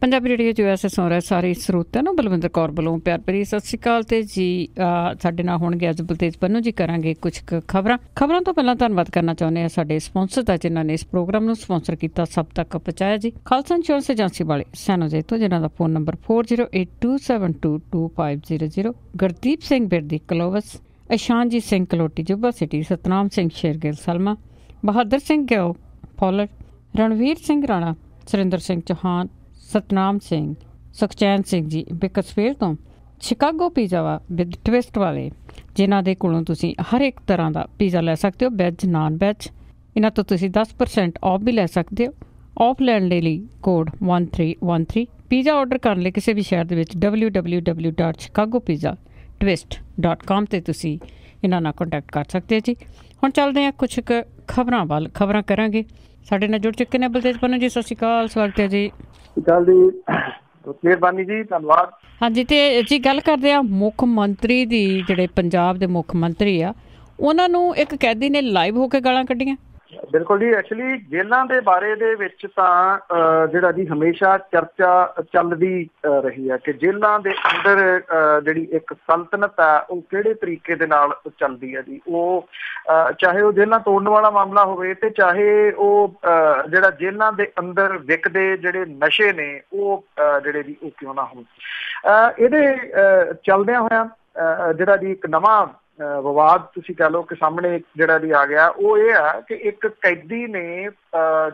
Punjabi radio जो ऐसे सुन रहे सारे ਸਰੋਤਿਆਂ ਨੂੰ ਬਲਵਿੰਦਰ ਕੌਰ ਵੱਲੋਂ ਪਿਆਰ ਭਰੀ ਸਤਿ ਸ਼੍ਰੀ ਅਕਾਲ। ਤੇ ਜੀ ਸਾਡੇ ਨਾਲ ਹੋਣਗੇ ਅੱਜ ਬਲਤੇਜ ਪੰਨੂ ਜੀ। ਕਰਾਂਗੇ ਕੁਝ ਖਬਰਾਂ ਤੋਂ ਪਹਿਲਾਂ ਧੰਨਵਾਦ ਕਰਨਾ ਚਾਹੁੰਦੇ ਹਾਂ ਸਾਡੇ ਸਪਾਂਸਰ ਦਾ ਜਿਨ੍ਹਾਂ ਨੇ ਇਸ ਪ੍ਰੋਗਰਾਮ ਨੂੰ ਸਪਾਂਸਰ ਕੀਤਾ, ਸਭ ਤੱਕ ਪਹੁੰਚਾਇਆ ਜੀ। ਖਾਲਸਾ ਇੰਸ਼ੋਰੈਂਸ ਏਜੰਸੀ ਵਾਲੇ ਸੈਨੋਜੇ ਤੋਂ, ਜਿਨ੍ਹਾਂ ਦਾ phone number 4082722500, Gurdeep Singh Birdi Clovis, Ishanjeet Singh Kaloti Yuba City, Satnam Singh Shergill Selma, Bahadar Singh ਗਿਓ ਫੌਲਰ, ਰਣਵੀਰ ਸਿੰਘ ਰਾਣਾ, ਸੁਰਿੰਦਰ ਸਿੰਘ ਚੌਹਾਨ, ਸਤਨਾਮ ਸਿੰਘ, ਸੁਖਚੈਨ ਸਿੰਘ ਜੀ ਬਿਕਸਫੀਲਡ ਤੋਂ, ਸ਼ਿਕਾਗੋ ਪੀਜ਼ਾ ਵਾ ਵਿਦ ਟਵਿਸਟ ਵਾਲੇ, ਜਿਨ੍ਹਾਂ ਦੇ ਕੋਲੋਂ ਤੁਸੀਂ ਹਰ ਇੱਕ ਤਰ੍ਹਾਂ ਦਾ ਪੀਜ਼ਾ ਲੈ ਸਕਦੇ ਹੋ, ਵੈਜ ਨਾਨ ਵੈਜ। ਇਹਨਾਂ ਤੋਂ ਤੁਸੀਂ 10% ਆਫ ਵੀ ਲੈ ਸਕਦੇ ਹੋ। ਆਫ ਲੈਣ ਦੇ ਲਈ ਕੋਡ 1313। ਪੀਜ਼ਾ ਆਰਡਰ ਕਰਨ ਲਈ ਕਿਸੇ ਵੀ ਸ਼ਹਿਰ ਦੇ ਵਿੱਚ www.chicagopizza.twist.com 'ਤੇ ਤੁਸੀਂ ਇਹਨਾਂ ਨਾਲ ਕੰਟੈਕਟ ਕਰ ਸਕਦੇ ਹੋ ਜੀ। ਹੁਣ ਚੱਲਦੇ ਹਾਂ ਕੁਛ ਕੁ ਖਬਰਾਂ ਵੱਲ। ਖਬਰਾਂ ਕਰਾਂਗੇ। ਸਾਡੇ ਨਾਲ ਜੁੜ ਚੁੱਕੇ ਨੇ ਬਲਤੇਜ ਪੰਨੂ ਜੀ। ਸਤਿ ਸ਼੍ਰੀ ਅਕਾਲ, ਸਵਾਗਤ ਹੈ ਜੀ। ਮਿਹਰਬਾਨੀ ਜੀ, ਧੰਨਵਾਦ। ਹਾਂਜੀ, ਤੇ ਜੀ ਗੱਲ ਕਰਦੇ ਆ ਮੁੱਖ ਮੰਤਰੀ ਦੀ। ਜਿਹੜੇ ਪੰਜਾਬ ਦੇ ਮੁੱਖ ਮੰਤਰੀ ਆ, ਉਹਨਾਂ ਨੂੰ ਇੱਕ ਕੈਦੀ ਨੇ ਲਾਈਵ ਹੋ ਕੇ ਗਾਲਾਂ ਕੱਢੀਆਂ। ਬਿਲਕੁਲ ਜੀ। ਐਕਚੁਅਲੀ ਜੇਲ੍ਹਾਂ ਦੇ ਬਾਰੇ ਦੇ ਵਿੱਚ ਤਾਂ ਜਿਹੜਾ ਜੀ ਹਮੇਸ਼ਾ ਚਰਚਾ ਚੱਲਦੀ ਰਹੀ ਹੈ ਕਿ ਜੇਲ੍ਹਾਂ ਦੇ ਅੰਦਰ ਜਿਹੜੀ ਇੱਕ ਸਲਤਨਤ ਹੈ ਉਹ ਕਿਹੜੇ ਤਰੀਕੇ ਦੇ ਨਾਲ ਚੱਲਦੀ ਹੈ ਜੀ। ਉਹ ਚਾਹੇ ਉਹ ਜੇਲ੍ਹਾਂ ਤੋੜਨ ਵਾਲਾ ਮਾਮਲਾ ਹੋਵੇ ਤੇ ਚਾਹੇ ਉਹ ਜਿਹੜਾ ਜੇਲ੍ਹਾਂ ਦੇ ਅੰਦਰ ਵਿਕਦੇ ਜਿਹੜੇ ਨਸ਼ੇ ਨੇ ਉਹ ਜਿਹੜੇ ਜੀ ਉਹ ਕਿਉਂ ਨਾ ਹੋਣ। ਇਹਦੇ ਚੱਲਦਿਆਂ ਹੋਇਆਂ ਜਿਹੜਾ ਜੀ ਇੱਕ ਨਵਾਂ ਵਿਵਾਦ ਤੁਸੀਂ ਕਹਿ ਲਓ ਕਿ ਸਾਹਮਣੇ ਜਿਹੜਾ ਜੀ ਆ ਗਿਆ, ਉਹ ਇਹ ਹੈ ਕਿ ਇੱਕ ਕੈਦੀ ਨੇ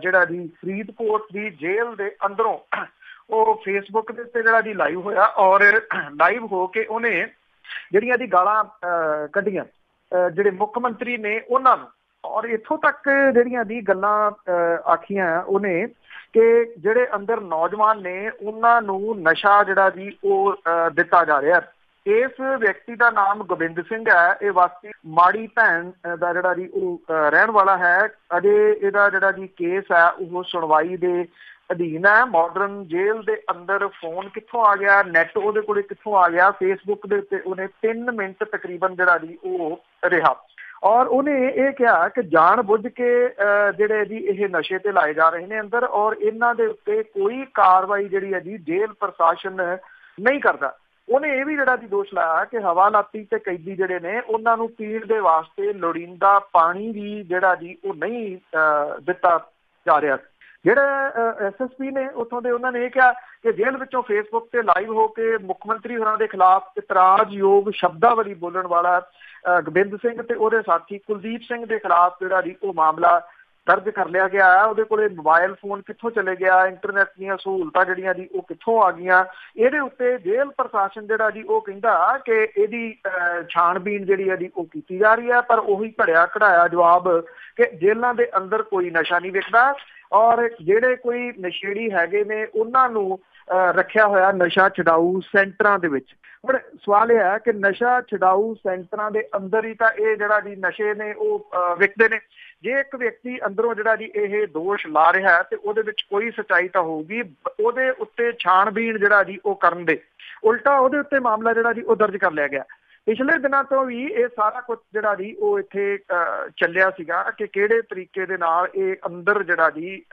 ਜਿਹੜਾ ਜੀ ਫਰੀਦਕੋਟ ਦੀ ਜੇਲ੍ਹ ਦੇ ਅੰਦਰੋਂ ਉਹ ਫੇਸਬੁੱਕ ਦੇ ਉੱਤੇ ਜਿਹੜਾ ਜੀ ਲਾਈਵ ਹੋਇਆ ਔਰ ਲਾਈਵ ਹੋ ਕੇ ਉਹਨੇ ਜਿਹੜੀਆਂ ਦੀ ਗਾਲਾਂ ਕੱਢੀਆਂ ਜਿਹੜੇ ਮੁੱਖ ਮੰਤਰੀ ਨੇ ਉਹਨਾਂ ਨੂੰ। ਔਰ ਇੱਥੋਂ ਤੱਕ ਜਿਹੜੀਆਂ ਦੀ ਗੱਲਾਂ ਆਖੀਆਂ ਉਹਨੇ ਕਿ ਜਿਹੜੇ ਅੰਦਰ ਨੌਜਵਾਨ ਨੇ ਉਹਨਾਂ ਨੂੰ ਨਸ਼ਾ ਜਿਹੜਾ ਜੀ ਉਹ ਦਿੱਤਾ ਜਾ ਰਿਹਾ। ਇਸ ਵਿਅਕਤੀ ਦਾ ਨਾਮ ਗੋਬਿੰਦ ਸਿੰਘ ਹੈ। ਇਹ ਵਾਸੀ ਮਾੜੀ ਭੈਣ ਦਾ ਜਿਹੜਾ ਜੀ ਉਹ ਰਹਿਣ ਵਾਲਾ ਹੈ। ਅਜੇ ਇਹਦਾ ਜਿਹੜਾ ਜੀ ਕੇਸ ਹੈ ਉਹ ਸੁਣਵਾਈ ਦੇ ਅਧੀਨ ਹੈ। ਮਾਡਰਨ ਜੇਲ੍ਹ ਦੇ ਅੰਦਰ ਫੋਨ ਕਿੱਥੋਂ ਆ ਗਿਆ, ਨੈਟ ਉਹਦੇ ਕੋਲ ਕਿੱਥੋਂ ਆ ਗਿਆ, ਫੇਸਬੁੱਕ ਦੇ ਉੱਤੇ ਉਹਨੇ 3 ਮਿੰਟ ਤਕਰੀਬਨ ਜਿਹੜਾ ਜੀ ਉਹ ਰਿਹਾ। ਔਰ ਉਹਨੇ ਇਹ ਕਿਹਾ ਕਿ ਜਾਣ ਬੁੱਝ ਕੇ ਜਿਹੜੇ ਜੀ ਇਹ ਨਸ਼ੇ ਤੇ ਲਾਏ ਜਾ ਰਹੇ ਨੇ ਅੰਦਰ, ਔਰ ਇਹਨਾਂ ਦੇ ਉੱਤੇ ਕੋਈ ਕਾਰਵਾਈ ਜਿਹੜੀ ਹੈ ਜੀ ਜੇਲ੍ਹ ਪ੍ਰਸ਼ਾਸਨ ਨਹੀਂ ਕਰਦਾ। ਉਹਨੇ ਇਹ ਵੀ ਜਿਹੜਾ ਜੀ ਦੋਸ਼ ਲਾਇਆ ਕਿ ਹਵਾਲਾਤੀ ਤੇ ਕੈਦੀ ਜਿਹੜੇ ਨੇ ਉਹਨਾਂ ਨੂੰ ਪੀਣ ਦੇ ਵਾਸਤੇ ਲੋੜੀਂਦਾ ਪਾਣੀ ਵੀ ਜਿਹੜਾ ਜੀ ਉਹ ਨਹੀਂ ਦਿੱਤਾ ਜਾ ਰਿਹਾ। ਜਿਹੜੇ SSP ਨੇ ਉੱਥੋਂ ਦੇ, ਉਹਨਾਂ ਨੇ ਇਹ ਕਿਹਾ ਕਿ ਜੇਲ੍ਹ ਵਿੱਚੋਂ ਫੇਸਬੁੱਕ ਤੇ ਲਾਈਵ ਹੋ ਕੇ ਮੁੱਖ ਮੰਤਰੀ ਹੋਰਾਂ ਦੇ ਖਿਲਾਫ ਇਤਰਾਜ਼ਯੋਗ ਸ਼ਬਦਾਵਲੀ ਬੋਲਣ ਵਾਲਾ ਗੋਬਿੰਦ ਸਿੰਘ ਤੇ ਉਹਦੇ ਸਾਥੀ ਕੁਲਦੀਪ ਸਿੰਘ ਦੇ ਖਿਲਾਫ ਜਿਹੜਾ ਜੀ ਉਹ ਮਾਮਲਾ ਦਰਜ ਕਰ ਲਿਆ ਗਿਆ ਹੈ। ਉਹਦੇ ਕੋਲੇ ਮੋਬਾਇਲ ਫੋਨ ਕਿੱਥੋਂ ਚਲੇ ਗਿਆ, ਇੰਟਰਨੈਟ ਦੀਆਂ ਸਹੂਲਤਾਂ ਜਿਹੜੀਆਂ ਜੀ ਉਹ ਕਿੱਥੋਂ ਆ ਗਈਆਂ। ਇਹਦੇ ਉੱਤੇ ਜੇਲ੍ਹ ਪ੍ਰਸ਼ਾਸਨ ਜਿਹੜਾ ਜੀ ਉਹ ਕਹਿੰਦਾ ਕਿ ਇਹਦੀ ਛਾਣਬੀਨ ਜਿਹੜੀ ਹੈ ਜੀ ਉਹ ਕੀਤੀ ਜਾ ਰਹੀ ਹੈ। ਪਰ ਉਹੀ ਘੜਿਆ ਕਢਾਇਆ ਜਵਾਬ ਕਿ ਜੇਲ੍ਹਾਂ ਦੇ ਅੰਦਰ ਕੋਈ ਨਸ਼ਾ ਨਹੀਂ ਵਿਕਦਾ ਔਰ ਜਿਹੜੇ ਕੋਈ ਨਸ਼ੇੜੀ ਹੈਗੇ ਨੇ ਉਹਨਾਂ ਨੂੰ ਰੱਖਿਆ ਹੋਇਆ ਨਸ਼ਾ ਛਡਾਊ ਸੈਂਟਰਾਂ ਦੇ ਵਿੱਚ। ਹੁਣ ਸਵਾਲ ਇਹ ਹੈ ਕਿ ਨਸ਼ਾ ਛਡਾਊ ਸੈਂਟਰਾਂ ਦੇ ਅੰਦਰ ਹੀ ਤਾਂ ਇਹ ਜਿਹੜਾ ਜੀ ਨਸ਼ੇ ਨੇ ਉਹ ਵਿਕਦੇ ਨੇ। ਜੇ ਇੱਕ ਵਿਅਕਤੀ ਅੰਦਰੋਂ ਜਿਹੜਾ ਜੀ ਇਹ ਦੋਸ਼ ਲਾ ਰਿਹਾ ਹੈ ਤੇ ਉਹਦੇ ਵਿੱਚ ਕੋਈ ਸੱਚਾਈ ਤਾਂ ਹੋਊਗੀ। ਉਹਦੇ ਉੱਤੇ ਛਾਣਬੀਣ ਜਿਹੜਾ ਜੀ ਉਹ ਕਰਨ ਦੇ ਉਲਟਾ ਉਹਦੇ ਉੱਤੇ ਮਾਮਲਾ ਜਿਹੜਾ ਜੀ ਉਹ ਦਰਜ ਕਰ ਲਿਆ ਗਿਆ। ਪਿਛਲੇ ਦਿਨਾਂ ਤੋਂ ਵੀ ਇਹ ਸਾਰਾ ਕੁਝ ਜਿਹੜਾ ਜੀ ਉਹ ਇੱਥੇ ਚੱਲਿਆ ਸੀਗਾ ਕਿ ਕਿਹੜੇ ਤਰੀਕੇ ਦੇ ਨਾਲ ਇਹ ਅੰਦਰ ਜਿਹੜਾ ਜੀ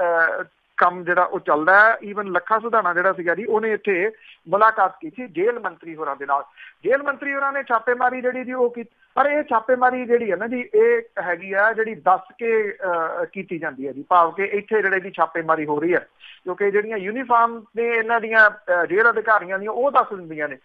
ਕੰਮ ਜਿਹੜਾ ਉਹ ਚੱਲਦਾ ਹੈ। ਈਵਨ ਲੱਖਾ ਸੁਧਾਣਾ ਜਿਹੜਾ ਸੀਗਾ ਜੀ ਉਹਨੇ ਇੱਥੇ ਮੁਲਾਕਾਤ ਕੀਤੀ ਜੇਲ੍ਹ ਮੰਤਰੀ ਹੋਰਾਂ ਦੇ ਨਾਲ। ਜੇਲ੍ਹ ਮੰਤਰੀ ਹੋਰਾਂ ਨੇ ਛਾਪੇਮਾਰੀ ਜਿਹੜੀ ਜੀ ਉਹ ਕੀਤੀ। ਪਰ ਇਹ ਛਾਪੇਮਾਰੀ ਜਿਹੜੀ ਹੈ ਨਾ ਜੀ ਇਹ ਹੈਗੀ ਆ ਜਿਹੜੀ ਦੱਸ ਕੇ ਕੀਤੀ ਜਾਂਦੀ ਹੈ ਜੀ, ਭਾਵ ਕਿ ਇੱਥੇ ਜਿਹੜੇ ਦੀ ਛਾਪੇਮਾਰੀ ਹੋ ਰਹੀ ਹੈ ਕਿਉਂਕਿ ਜਿਹੜੀਆਂ ਯੂਨੀਫਾਰਮ ਨੇ ਇਹਨਾਂ ਦੀਆਂ ਜੇਲ੍ਹ ਅਧਿਕਾਰੀਆਂ ਦੀਆਂ ਉਹ ਦੱਸ ਦਿੰਦੀਆਂ ਨੇ।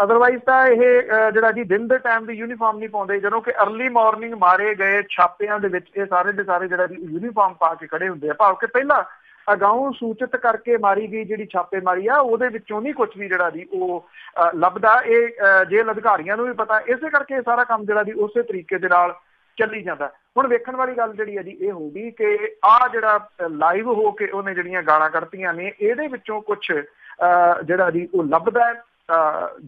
ਅਦਰਵਾਈਜ਼ ਤਾਂ ਇਹ ਜਿਹੜਾ ਜੀ ਦਿਨ ਦੇ ਟਾਈਮ ਦੀ ਯੂਨੀਫਾਰਮ ਨਹੀਂ ਪਾਉਂਦੇ, ਜਦੋਂ ਕਿ ਅਰਲੀ ਮਾਰਨਿੰਗ ਮਾਰੇ ਗਏ ਛਾਪਿਆਂ ਦੇ ਵਿੱਚ ਇਹ ਸਾਰੇ ਦੇ ਸਾਰੇ ਜਿਹੜਾ ਜੀ ਯੂਨੀਫਾਰਮ ਪਾ ਕੇ ਖੜੇ ਹੁੰਦੇ ਆ, ਭਾਵ ਕਿ ਪਹਿਲਾਂ ਅਗਾਊਂ ਸੂਚਿਤ ਕਰਕੇ ਮਾਰੀ ਗਈ ਜਿਹੜੀ ਛਾਪੇਮਾਰੀ ਆ ਉਹਦੇ ਵਿੱਚੋਂ ਨਹੀਂ ਕੁਛ ਵੀ ਜਿਹੜਾ ਜੀ ਉਹ ਲੱਭਦਾ। ਇਹ ਜੇਲ੍ਹ ਅਧਿਕਾਰੀਆਂ ਨੂੰ ਵੀ ਪਤਾ, ਇਸੇ ਕਰਕੇ ਸਾਰਾ ਕੰਮ ਜਿਹੜਾ ਜੀ ਉਸੇ ਤਰੀਕੇ ਦੇ ਨਾਲ ਚੱਲੀ ਜਾਂਦਾ। ਹੁਣ ਵੇਖਣ ਵਾਲੀ ਗੱਲ ਜਿਹੜੀ ਹੈ ਜੀ ਇਹ ਹੋਊਗੀ ਕਿ ਆਹ ਜਿਹੜਾ ਲਾਈਵ ਹੋ ਕੇ ਉਹਨੇ ਜਿਹੜੀਆਂ ਗਾਲਾਂ ਕੱਢਤੀਆਂ ਨੇ ਇਹਦੇ ਵਿੱਚੋਂ ਕੁਛ ਜਿਹੜਾ ਜੀ ਉਹ ਲੱਭਦਾ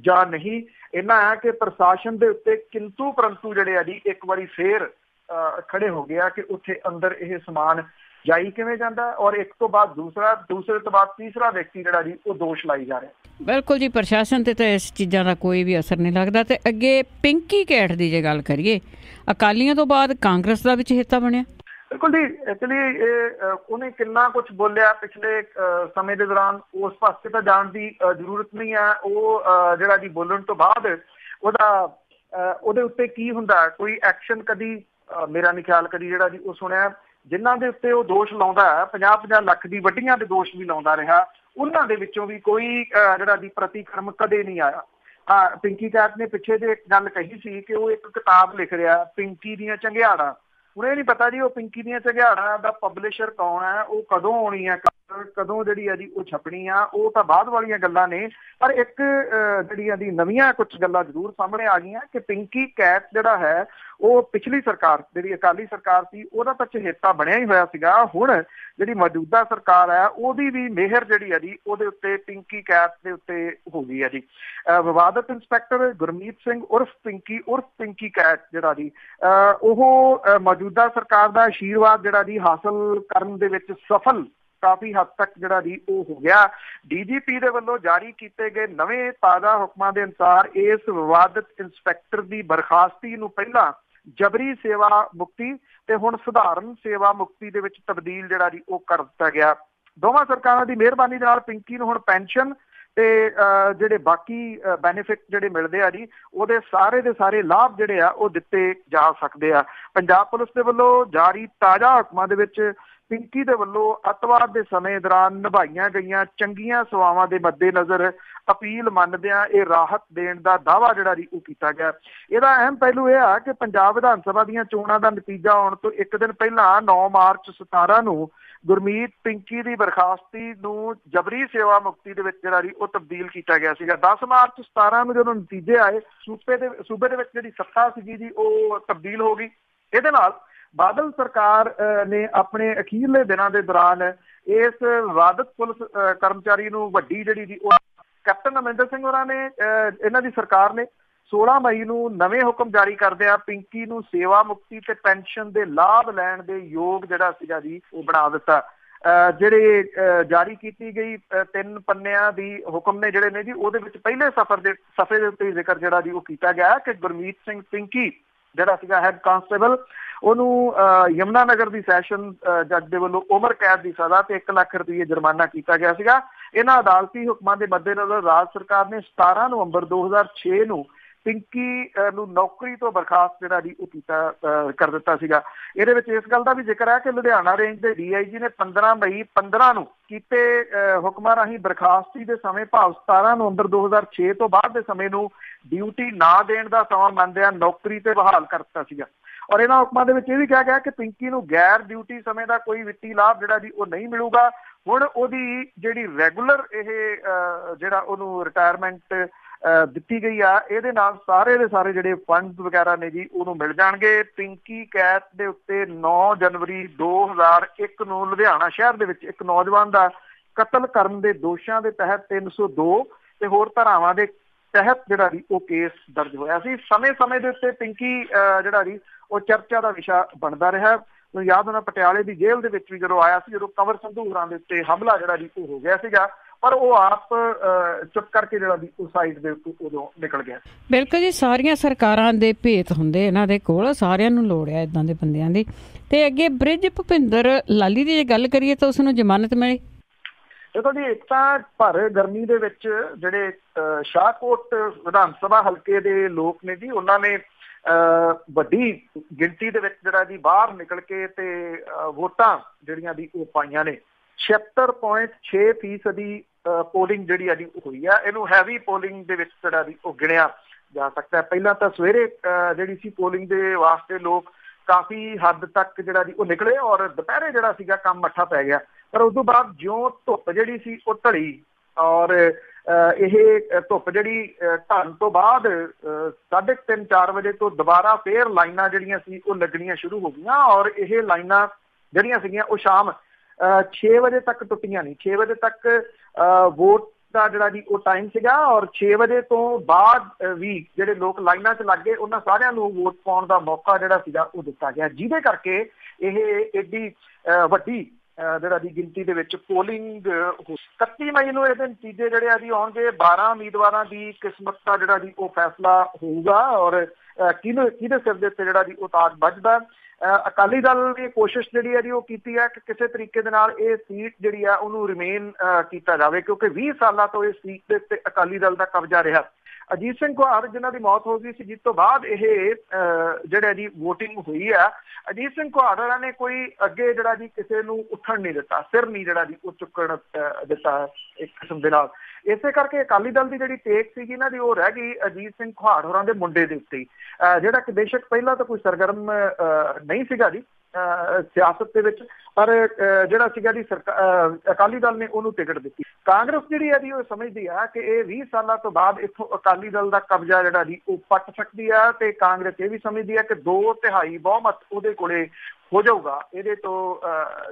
ਜਾਂ ਨਹੀਂ। ਇਹਨਾਂ ਹੈ ਕਿ ਪ੍ਰਸ਼ਾਸਨ ਦੇ ਉੱਤੇ ਕਿੰਤੂ ਪਰੰਤੂ ਜਿਹੜੇ ਆ ਜੀ ਇੱਕ ਵਾਰੀ ਫੇਰ ਖੜੇ ਹੋ ਗਿਆ ਕਿ ਉੱਥੇ ਅੰਦਰ ਇਹ ਸਮਾਨ ਜਾਈ ਕਿਵੇਂ ਜਾਂਦਾ ਔਰ ਇੱਕ ਤੋਂ ਬਾਅਦ ਦੂਸਰਾ, ਦੂਸਰੇ ਤੋਂ ਬਾਅਦ ਤੀਸਰਾ ਵਿਅਕਤੀ ਜਿਹੜਾ ਜੀ ਉਹ ਦੋਸ਼ ਲਾਈ ਜਾ ਰਿਹਾ। ਬਿਲਕੁਲ ਜੀ, ਪ੍ਰਸ਼ਾਸਨ ਤੇ ਤਾਂ ਇਸ ਚੀਜ਼ਾਂ ਦਾ ਕੋਈ ਵੀ ਅਸਰ ਨਹੀਂ ਲੱਗਦਾ। ਤੇ ਅੱਗੇ ਪਿੰਕੀ ਕੈਟ ਦੀ ਜੇ ਗੱਲ ਕਰੀਏ, ਅਕਾਲੀਆਂ ਤੋਂ ਬਾਅਦ ਕਾਂਗਰਸ ਦਾ ਵੀ ਚਹੇਤਾ ਬਣਿਆ। ਬਿਲਕੁਲ ਜੀ। ਐਕਚੁਅਲੀ ਉਹਨੇ ਕਿੰਨਾ ਕੁਛ ਬੋਲਿਆ ਪਿਛਲੇ ਸਮੇਂ ਦੇ ਦੌਰਾਨ, ਉਸ ਪਾਸੇ ਤਾਂ ਜਾਣ ਦੀ ਜ਼ਰੂਰਤ ਨਹੀਂ ਹੈ। ਉਹ ਜਿਹੜਾ ਜੀ ਬੋਲਣ ਤੋਂ ਬਾਅਦ ਉਹਦੇ ਉੱਤੇ ਕੀ ਹੁੰਦਾ, ਕੋਈ ਐਕਸ਼ਨ ਕਦੀ ਮੇਰਾ ਨਹੀਂ ਖਿਆਲ ਕਦੀ ਜਿਹੜਾ ਜੀ ਉਹ ਸੁਣਿਆ। ਜਿਨ੍ਹਾਂ ਦੇ ਉੱਤੇ ਉਹ ਦੋਸ਼ ਲਾਉਂਦਾ 50-50 ਲੱਖ ਦੀ ਵੱਡੀਆਂ ਦੇ ਦੋਸ਼ ਵੀ ਲਾਉਂਦਾ ਰਿਹਾ, ਉਹਨਾਂ ਦੇ ਵਿੱਚੋਂ ਵੀ ਕੋਈ ਜਿਹੜਾ ਜੀ ਪ੍ਰਤੀਕਰਮ ਕਦੇ ਨਹੀਂ ਆਇਆ। ਹਾਂ, ਪਿੰਕੀ ਕੈਥ ਨੇ ਪਿੱਛੇ ਜੇ ਇੱਕ ਗੱਲ ਕਹੀ ਸੀ ਕਿ ਉਹ ਇੱਕ ਕਿਤਾਬ ਲਿਖ ਰਿਹਾ ਪਿੰਕੀ ਦੀਆਂ ਚੰਗਿਆੜਾਂ। ਹੁਣ ਇਹ ਨਹੀਂ ਪਤਾ ਜੀ ਉਹ ਪਿੰਕੀ ਦੀਆਂ ਚੰਗਿਆੜਾਂ ਦਾ ਪਬਲਿਸ਼ਰ ਕੌਣ ਹੈ, ਉਹ ਕਦੋਂ ਆਉਣੀ ਹੈ, ਕਦੋਂ ਜਿਹੜੀ ਆ ਜੀ ਉਹ ਛਪਣੀ ਆ, ਉਹ ਤਾਂ ਬਾਅਦ ਵਾਲੀਆਂ ਗੱਲਾਂ ਨੇ। ਪਰ ਇੱਕ ਜਿਹੜੀਆਂ ਦੀ ਨਵੀਆਂ ਕੁਛ ਗੱਲਾਂ ਜ਼ਰੂਰ ਸਾਹਮਣੇ ਆ ਗਈਆਂ ਕਿ ਪਿੰਕੀ ਕੈਥ ਜਿਹੜਾ ਹੈ ਉਹ ਪਿਛਲੀ ਸਰਕਾਰ, ਜਿਹੜੀ ਅਕਾਲੀ ਸਰਕਾਰ ਸੀ, ਉਹਦਾ ਤਾਂ ਚਹੇਤਾ ਬਣਿਆ ਹੀ ਹੋਇਆ ਸੀਗਾ। ਹੁਣ ਜਿਹੜੀ ਮੌਜੂਦਾ ਸਰਕਾਰ ਹੈ ਉਹਦੀ ਵੀ ਮਿਹਰ ਜਿਹੜੀ ਹੈ ਜੀ ਉਹਦੇ ਉੱਤੇ ਪਿੰਕੀ ਕੈਥ ਦੇ ਉੱਤੇ ਹੋ ਗਈ ਹੈ ਜੀ। ਵਿਵਾਦਤ ਇੰਸਪੈਕਟਰ ਗੁਰਮੀਤ ਸਿੰਘ ਉਰਫ ਪਿੰਕੀ ਕੈਥ ਜਿਹੜਾ ਜੀ ਉਹ ਮੌਜੂਦਾ ਸਰਕਾਰ ਦਾ ਆਸ਼ੀਰਵਾਦ ਜਿਹੜਾ ਜੀ ਹਾਸਲ ਕਰਨ ਦੇ ਵਿੱਚ ਸਫਲ ਕਾਫੀ ਹੱਦ ਤੱਕ ਜਿਹੜਾ ਜੀ ਉਹ ਹੋ ਗਿਆ। DGP ਦੇ ਵੱਲੋਂ ਜਾਰੀ ਕੀਤੇ ਗਏ ਨਵੇਂ ਤਾਜ਼ਾ ਹੁਕਮਾਂ ਦੇ ਅਨੁਸਾਰ ਇਸ ਵਿਵਾਦਤ ਇੰਸਪੈਕਟਰ ਦੀ ਬਰਖਾਸਤੀ ਨੂੰ ਪਹਿਲਾਂ ਜਬਰੀ ਸੇਵਾ ਮੁਕਤੀ ਤੇ ਹੁਣ ਸਧਾਰਨ ਸੇਵਾ ਮੁਕਤੀ ਦੇ ਵਿੱਚ ਤਬਦੀਲ ਜਿਹੜਾ ਜੀ ਉਹ ਕਰ ਦਿੱਤਾ ਗਿਆ। ਦੋਵਾਂ ਸਰਕਾਰਾਂ ਦੀ ਮਿਹਰਬਾਨੀ ਦੇ ਨਾਲ ਪਿੰਕੀ ਨੂੰ ਹੁਣ ਪੈਨਸ਼ਨ ਤੇ ਜਿਹੜੇ ਬਾਕੀ ਬੈਨੀਫਿਟ ਜਿਹੜੇ ਮਿਲਦੇ ਆ ਜੀ ਉਹਦੇ ਸਾਰੇ ਦੇ ਸਾਰੇ ਲਾਭ ਜਿਹੜੇ ਆ ਉਹ ਦਿੱਤੇ ਜਾ ਸਕਦੇ ਆ। ਪੰਜਾਬ ਪੁਲਿਸ ਦੇ ਵੱਲੋਂ ਜਾਰੀ ਤਾਜ਼ਾ ਹੁਕਮਾਂ ਦੇ ਵਿੱਚ ਪਿੰਕੀ ਦੇ ਵੱਲੋਂ ਅੱਤਵਾਦ ਦੇ ਸਮੇਂ ਦੌਰਾਨ ਨਿਭਾਈਆਂ ਗਈਆਂ ਚੰਗੀਆਂ ਸੇਵਾਵਾਂ ਦੇ ਮੱਦੇਨਜ਼ਰ ਅਪੀਲ ਮੰਨਦਿਆਂ ਇਹ ਰਾਹਤ ਦੇਣ ਦਾ ਦਾਅਵਾ ਜਿਹੜਾ ਜੀ ਉਹ ਕੀਤਾ ਗਿਆ। ਇਹਦਾ ਅਹਿਮ ਪਹਿਲੂ ਇਹ ਆ ਕਿ ਪੰਜਾਬ ਵਿਧਾਨ ਸਭਾ ਦੀਆਂ ਚੋਣਾਂ ਦਾ ਨਤੀਜਾ ਆਉਣ ਤੋਂ ਇੱਕ ਦਿਨ ਪਹਿਲਾਂ 9 ਮਾਰਚ 17 ਨੂੰ ਗੁਰਮੀਤ ਪਿੰਕੀ ਦੀ ਬਰਖਾਸਤੀ ਨੂੰ ਜਬਰੀ ਸੇਵਾ ਮੁਕਤੀ ਦੇ ਵਿੱਚ ਜਿਹੜਾ ਜੀ ਉਹ ਤਬਦੀਲ ਕੀਤਾ ਗਿਆ ਸੀਗਾ। 10 ਮਾਰਚ 17 ਨੂੰ ਜਦੋਂ ਨਤੀਜੇ ਆਏ ਸੂਬੇ ਦੇ ਵਿੱਚ ਜਿਹੜੀ ਸੱਤਾ ਸੀਗੀ ਜੀ ਉਹ ਤਬਦੀਲ ਹੋ ਗਈ। ਇਹਦੇ ਨਾਲ ਬਾਦਲ ਸਰਕਾਰ ਨੇ ਆਪਣੇ ਅਖੀਰਲੇ ਦਿਨਾਂ ਦੇ ਦੌਰਾਨ ਇਸ ਵਿਵਾਦਤ ਪੁਲਿਸ ਕਰਮਚਾਰੀ ਨੂੰ ਵੱਡੀ ਜਿਹੜੀ ਜੀ ਉਹ ਕੈਪਟਨ ਅਮਰਿੰਦਰ ਸਿੰਘ ਹੋਰਾਂ ਨੇ ਇਹਨਾਂ ਦੀ ਸਰਕਾਰ ਨੇ 16 ਮਈ ਨੂੰ ਨਵੇਂ ਹੁਕਮ ਜਾਰੀ ਕਰਦਿਆਂ ਪਿੰਕੀ ਨੂੰ ਸੇਵਾ ਮੁਕਤੀ ਤੇ ਪੈਨਸ਼ਨ ਦੇ ਲਾਭ ਲੈਣ ਦੇ ਯੋਗ ਜਿਹੜਾ ਸੀਗਾ ਜੀ ਉਹ ਬਣਾ ਦਿੱਤਾ। ਜਿਹੜੇ ਜਾਰੀ ਕੀਤੀ ਗਈ 3 ਪੰਨਿਆਂ ਦੀ ਹੁਕਮ ਨੇ ਜਿਹੜੇ ਨੇ ਜੀ ਉਹਦੇ ਵਿੱਚ ਪਹਿਲੇ ਸਫੇ ਦੇ ਉੱਤੇ ਜ਼ਿਕਰ ਜਿਹੜਾ ਜੀ ਉਹ ਕੀਤਾ ਗਿਆ ਕਿ ਗੁਰਮੀਤ ਸਿੰਘ ਪਿੰਕੀ ਜਿਹੜਾ ਸੀਗਾ ਹੈਡ ਕਾਂਸਟੇਬਲ, ਉਹਨੂੰ ਯਮੁਨਾ ਨਗਰ ਦੀ ਸੈਸ਼ਨ ਜੱਜ ਦੇ ਵੱਲੋਂ ਉਮਰ ਕੈਦ ਦੀ ਸਜ਼ਾ ਤੇ 1 ਲੱਖ ਰੁਪਏ ਜੁਰਮਾਨਾ ਕੀਤਾ ਗਿਆ ਸੀਗਾ। ਇਹਨਾਂ ਅਦਾਲਤੀ ਹੁਕਮਾਂ ਦੇ ਮੱਦੇਨਜ਼ਰ ਰਾਜ ਸਰਕਾਰ ਨੇ 17 ਨਵੰਬਰ 2006 ਨੂੰ ਪਿੰਕੀ ਨੂੰ ਨੌਕਰੀ ਤੋਂ ਬਰਖਾਸਤ ਜਿਹੜਾ ਜੀ ਉਹ ਕਰ ਦਿੱਤਾ ਸੀਗਾ। ਇਹਦੇ ਵਿੱਚ ਇਸ ਗੱਲ ਦਾ ਵੀ ਜ਼ਿਕਰ ਹੈ ਕਿ ਲੁਧਿਆਣਾ ਰੇਂਜ ਦੇ DIG ਨੇ 15 ਮਈ 15 ਨੂੰ ਕੀਤੇ ਹੁਕਮਾਂ ਰਾਹੀਂ ਬਰਖਾਸਤੀ ਦੇ ਸਮੇਂ ਭਾਵ 17 ਨਵੰਬਰ 2006 ਤੋਂ ਬਾਅਦ ਦੇ ਸਮੇਂ ਨੂੰ ਡਿਊਟੀ ਨਾ ਦੇਣ ਦਾ ਸਮਾਂ ਮੰਨਦਿਆਂ ਨੌਕਰੀ ਤੇ ਬਹਾਲ ਕਰ ਦਿੱਤਾ ਸੀਗਾ। ਔਰ ਇਹਨਾਂ ਹੁਕਮਾਂ ਦੇ ਵਿੱਚ ਇਹ ਵੀ ਕਿਹਾ ਗਿਆ ਕਿ ਪਿੰਕੀ ਨੂੰ ਗੈਰ ਡਿਊਟੀ ਸਮੇਂ ਦਾ ਕੋਈ ਵਿੱਤੀ ਲਾਭ ਜਿਹੜਾ ਜੀ ਉਹ ਨਹੀਂ ਮਿਲੂਗਾ। ਹੁਣ ਉਹਦੀ ਜਿਹੜੀ ਰੈਗੂਲਰ ਇਹ ਜਿਹੜਾ ਉਹਨੂੰ ਰਿਟਾਇਰਮੈਂਟ ਦਿੱਤੀ ਗਈ ਆ, ਇਹਦੇ ਨਾਲ ਸਾਰੇ ਦੇ ਸਾਰੇ ਜਿਹੜੇ ਫੰਡ ਵਗੈਰਾ ਨੇ ਜੀ ਉਹਨੂੰ ਮਿਲ ਜਾਣਗੇ। ਪਿੰਕੀ ਕੈਥ ਦੇ ਉੱਤੇ 9 ਜਨਵਰੀ 2001 ਨੂੰ ਲੁਧਿਆਣਾ ਸ਼ਹਿਰ ਦੇ ਵਿੱਚ ਇੱਕ ਨੌਜਵਾਨ ਦਾ ਕਤਲ ਕਰਨ ਦੇ ਦੋਸ਼ਾਂ ਦੇ ਤਹਿਤ 302 ਤੇ ਹੋਰ ਧਾਰਾਵਾਂ ਦੇ ਤਹਿਤ ਜਿਹੜਾ ਜੀ ਉਹ ਕੇਸ ਦਰਜ ਹੋਇਆ ਸੀ। ਸਮੇਂ ਦੇ ਉੱਤੇ ਪਿੰਕੀ ਜਿਹੜਾ ਜੀ ਉਹ ਚਰਚਾ ਦਾ ਵਿਸ਼ਾ ਬਣਦਾ ਰਿਹਾ। ਤੁਹਾਨੂੰ ਯਾਦ ਹੋਣਾ ਪਟਿਆਲੇ ਦੀ ਜੇਲ੍ਹ ਦੇ ਵਿੱਚ ਵੀ ਜਦੋਂ ਆਇਆ ਸੀ, ਜਦੋਂ ਕੰਵਰ ਸੰਧੂ ਹੋਰਾਂ ਦੇ ਉੱਤੇ ਹਮਲਾ ਜਿਹੜਾ ਜੀ ਉਹ ਹੋ ਗਿਆ ਸੀਗਾ, ਪਰ ਉਹ ਆਪ ਚੁੱਪ ਕਰਕੇ ਜਿਹੜਾ ਵੀ ਉਸ ਸਾਈਡ ਦੇ ਉੱਤੇ ਉਦੋਂ ਨਿਕਲ ਗਿਆ। ਬਿਲਕੁਲ ਜੀ, ਸਾਰੀਆਂ ਸਰਕਾਰਾਂ ਦੇ ਭੇਤ ਹੁੰਦੇ ਇਹਨਾਂ ਦੇ ਕੋਲ, ਸਾਰਿਆਂ ਨੂੰ ਲੋੜ ਹੈ ਇੱਦਾਂ ਦੇ ਬੰਦਿਆਂ ਦੀ। ਤੇ ਅੱਗੇ ਬ੍ਰਿਜ ਭੁਪਿੰਦਰ ਲਾਲੀ ਦੀ ਜੇ ਗੱਲ ਕਰੀਏ ਤਾਂ ਉਸ ਨੂੰ ਜ਼ਮਾਨਤ ਮਿਲੀ। ਦੇਖੋ ਜੀ, ਇੱਕ ਤਾਂ ਭਰ ਗਰਮੀ ਦੇ ਵਿੱਚ ਜਿਹੜੇ ਸ਼ਾਹਕੋਟ ਵਿਧਾਨ ਸਭਾ ਹਲਕੇ ਦੇ ਲੋਕ ਨੇ ਜੀ, ਉਹਨਾਂ ਨੇ ਵੱਡੀ ਗਿਣਤੀ ਦੇ ਵਿੱਚ ਜਿਹੜਾ ਜੀ ਬਾਹਰ ਨਿਕਲ ਕੇ ਤੇ ਵੋਟਾਂ ਜਿਹੜੀਆਂ ਦੀ ਉਹ ਪਾਈਆਂ ਨੇ। 76.6% ਪੋਲਿੰਗ ਜਿਹੜੀ ਆ ਜੀ ਹੋਈ ਆ। ਇਹਨੂੰ ਹੈਵੀ ਪੋਲਿੰਗ ਦੇ ਵਿੱਚ ਜਿਹੜਾ ਜੀ ਉਹ ਗਿਣਿਆ ਜਾ ਸਕਦਾ। ਪਹਿਲਾਂ ਤਾਂ ਸਵੇਰੇ ਜਿਹੜੀ ਸੀ ਪੋਲਿੰਗ ਦੇ ਵਾਸਤੇ ਲੋਕ ਕਾਫੀ ਹੱਦ ਤੱਕ ਜਿਹੜਾ ਜੀ ਉਹ ਨਿਕਲੇ ਔਰ ਦੁਪਹਿਰੇ ਜਿਹੜਾ ਸੀਗਾ ਕੰਮ ਮੱਠਾ ਪੈ ਗਿਆ। ਪਰ ਉਸ ਤੋਂ ਬਾਅਦ ਜਿਉਂ ਧੁੱਪ ਜਿਹੜੀ ਸੀ ਉਹ ਢਲੀ ਔਰ ਇਹ ਧੁੱਪ ਜਿਹੜੀ ਢਲਣ ਤੋਂ ਬਾਅਦ 3:30-4 ਵਜੇ ਤੋਂ ਦੁਬਾਰਾ ਫੇਰ ਲਾਈਨਾਂ ਜਿਹੜੀਆਂ ਸੀ ਉਹ ਲੱਗਣੀਆਂ ਸ਼ੁਰੂ ਹੋ ਗਈਆਂ ਔਰ ਇਹ ਲਾਈਨਾਂ ਜਿਹੜੀਆਂ ਸੀਗੀਆਂ ਉਹ ਸ਼ਾਮ 6 ਵਜੇ ਤੱਕ ਟੁੱਟੀਆਂ ਨਹੀਂ। 6 ਵਜੇ ਤੱਕ ਵੋਟ ਦਾ ਜਿਹੜਾ ਜੀ ਉਹ ਟਾਈਮ ਸੀਗਾ ਔਰ 6 ਵਜੇ ਤੋਂ ਬਾਅਦ ਵੀ ਜਿਹੜੇ ਲੋਕ ਲਾਈਨਾਂ 'ਚ ਲੱਗ ਗਏ ਉਹਨਾਂ ਸਾਰਿਆਂ ਨੂੰ ਵੋਟ ਪਾਉਣ ਦਾ ਮੌਕਾ ਜਿਹੜਾ ਸੀਗਾ ਉਹ ਦਿੱਤਾ ਗਿਆ, ਜਿਹਦੇ ਕਰਕੇ ਇਹ ਏਡੀ ਵੱਡੀ ਜਿਹੜਾ ਦੀ ਗਿਣਤੀ ਦੇ ਵਿੱਚ ਪੋਲਿੰਗ 31 ਮਈ ਨੂੰ ਇਹਦੇ ਨਤੀਜੇ ਜਿਹੜੇ ਆ ਜੀ ਆਉਣਗੇ। 12 ਉਮੀਦਵਾਰਾਂ ਦੀ ਕਿਸਮਤ ਦਾ ਜਿਹੜਾ ਜੀ ਉਹ ਫੈਸਲਾ ਹੋਊਗਾ ਔਰ ਕਿਹਦੇ ਸਿਰ ਦੇ ਉੱਤੇ ਜਿਹੜਾ ਜੀ ਉਹ ਤਾਜ ਵੱਜਦਾ। ਅਕਾਲੀ ਦਲ ਨੇ ਕੋਸ਼ਿਸ਼ ਜਿਹੜੀ ਹੈ ਜੀ ਉਹ ਕੀਤੀ ਹੈ ਕਿ ਕਿਸੇ ਤਰੀਕੇ ਦੇ ਨਾਲ ਇਹ ਸੀਟ ਜਿਹੜੀ ਆ ਉਹਨੂੰ ਰਿਮੇਨ ਕੀਤਾ ਜਾਵੇ, ਕਿਉਂਕਿ 20 ਸਾਲਾਂ ਤੋਂ ਇਸ ਸੀਟ ਦੇ ਉੱਤੇ ਅਕਾਲੀ ਦਲ ਦਾ ਕਬਜ਼ਾ ਰਿਹਾ। ਅਜੀਤ ਸਿੰਘ ਘੁਆੜ ਜਿਨ੍ਹਾਂ ਦੀ ਮੌਤ ਹੋ ਗਈ ਸੀ, ਜਿਸ ਤੋਂ ਬਾਅਦ ਇਹ ਜਿਹੜਾ ਜੀ ਵੋਟਿੰਗ ਹੋਈ ਆ, ਅਜੀਤ ਸਿੰਘ ਘੁਆੜ ਹੋਰਾਂ ਨੇ ਕੋਈ ਅੱਗੇ ਜਿਹੜਾ ਜੀ ਕਿਸੇ ਨੂੰ ਉੱਠਣ ਨਹੀਂ ਦਿੱਤਾ, ਸਿਰ ਨਹੀਂ ਜਿਹੜਾ ਜੀ ਉਹ ਚੁੱਕਣ ਦਿੱਤਾ ਇੱਕ ਕਿਸਮ ਦੇ ਨਾਲ। ਇਸੇ ਕਰਕੇ ਅਕਾਲੀ ਦਲ ਦੀ ਜਿਹੜੀ ਟੇਕ ਸੀਗੀ ਨਾ ਜੀ ਉਹ ਰਹਿ ਗਈ ਅਜੀਤ ਸਿੰਘ ਘੁਆੜ ਹੋਰਾਂ ਦੇ ਮੁੰਡੇ ਦੇ ਉੱਤੇ, ਜਿਹੜਾ ਕਿ ਬੇਸ਼ੱਕ ਪਹਿਲਾਂ ਤਾਂ ਕੋਈ ਸਰਗਰਮ ਨਹੀਂ ਸੀਗਾ ਜੀ ਸਿਆਸਤ ਦੇ ਵਿੱਚ, ਪਰ ਜਿਹੜਾ ਸੀਗਾ ਜੀ ਅਕਾਲੀ ਦਲ ਨੇ ਉਹਨੂੰ ਟਿਕਟ ਦਿੱਤੀ। ਕਾਂਗਰਸ ਜਿਹੜੀ ਹੈ ਜੀ ਉਹ ਸਮਝਦੀ ਆ ਕਿ ਇਹ 20 ਸਾਲਾਂ ਤੋਂ ਬਾਅਦ ਇੱਥੋਂ ਅਕਾਲੀ ਦਲ ਦਾ ਕਬਜ਼ਾ ਜਿਹੜਾ ਜੀ ਉਹ ਪੱਟ ਸਕਦੀ ਆ, ਤੇ ਕਾਂਗਰਸ ਇਹ ਵੀ ਸਮਝਦੀ ਆ ਕਿ 2/3 ਬਹੁਮਤ ਉਹਦੇ ਕੋਲੇ ਹੋ ਜਾਊਗਾ ਇਹਦੇ ਤੋਂ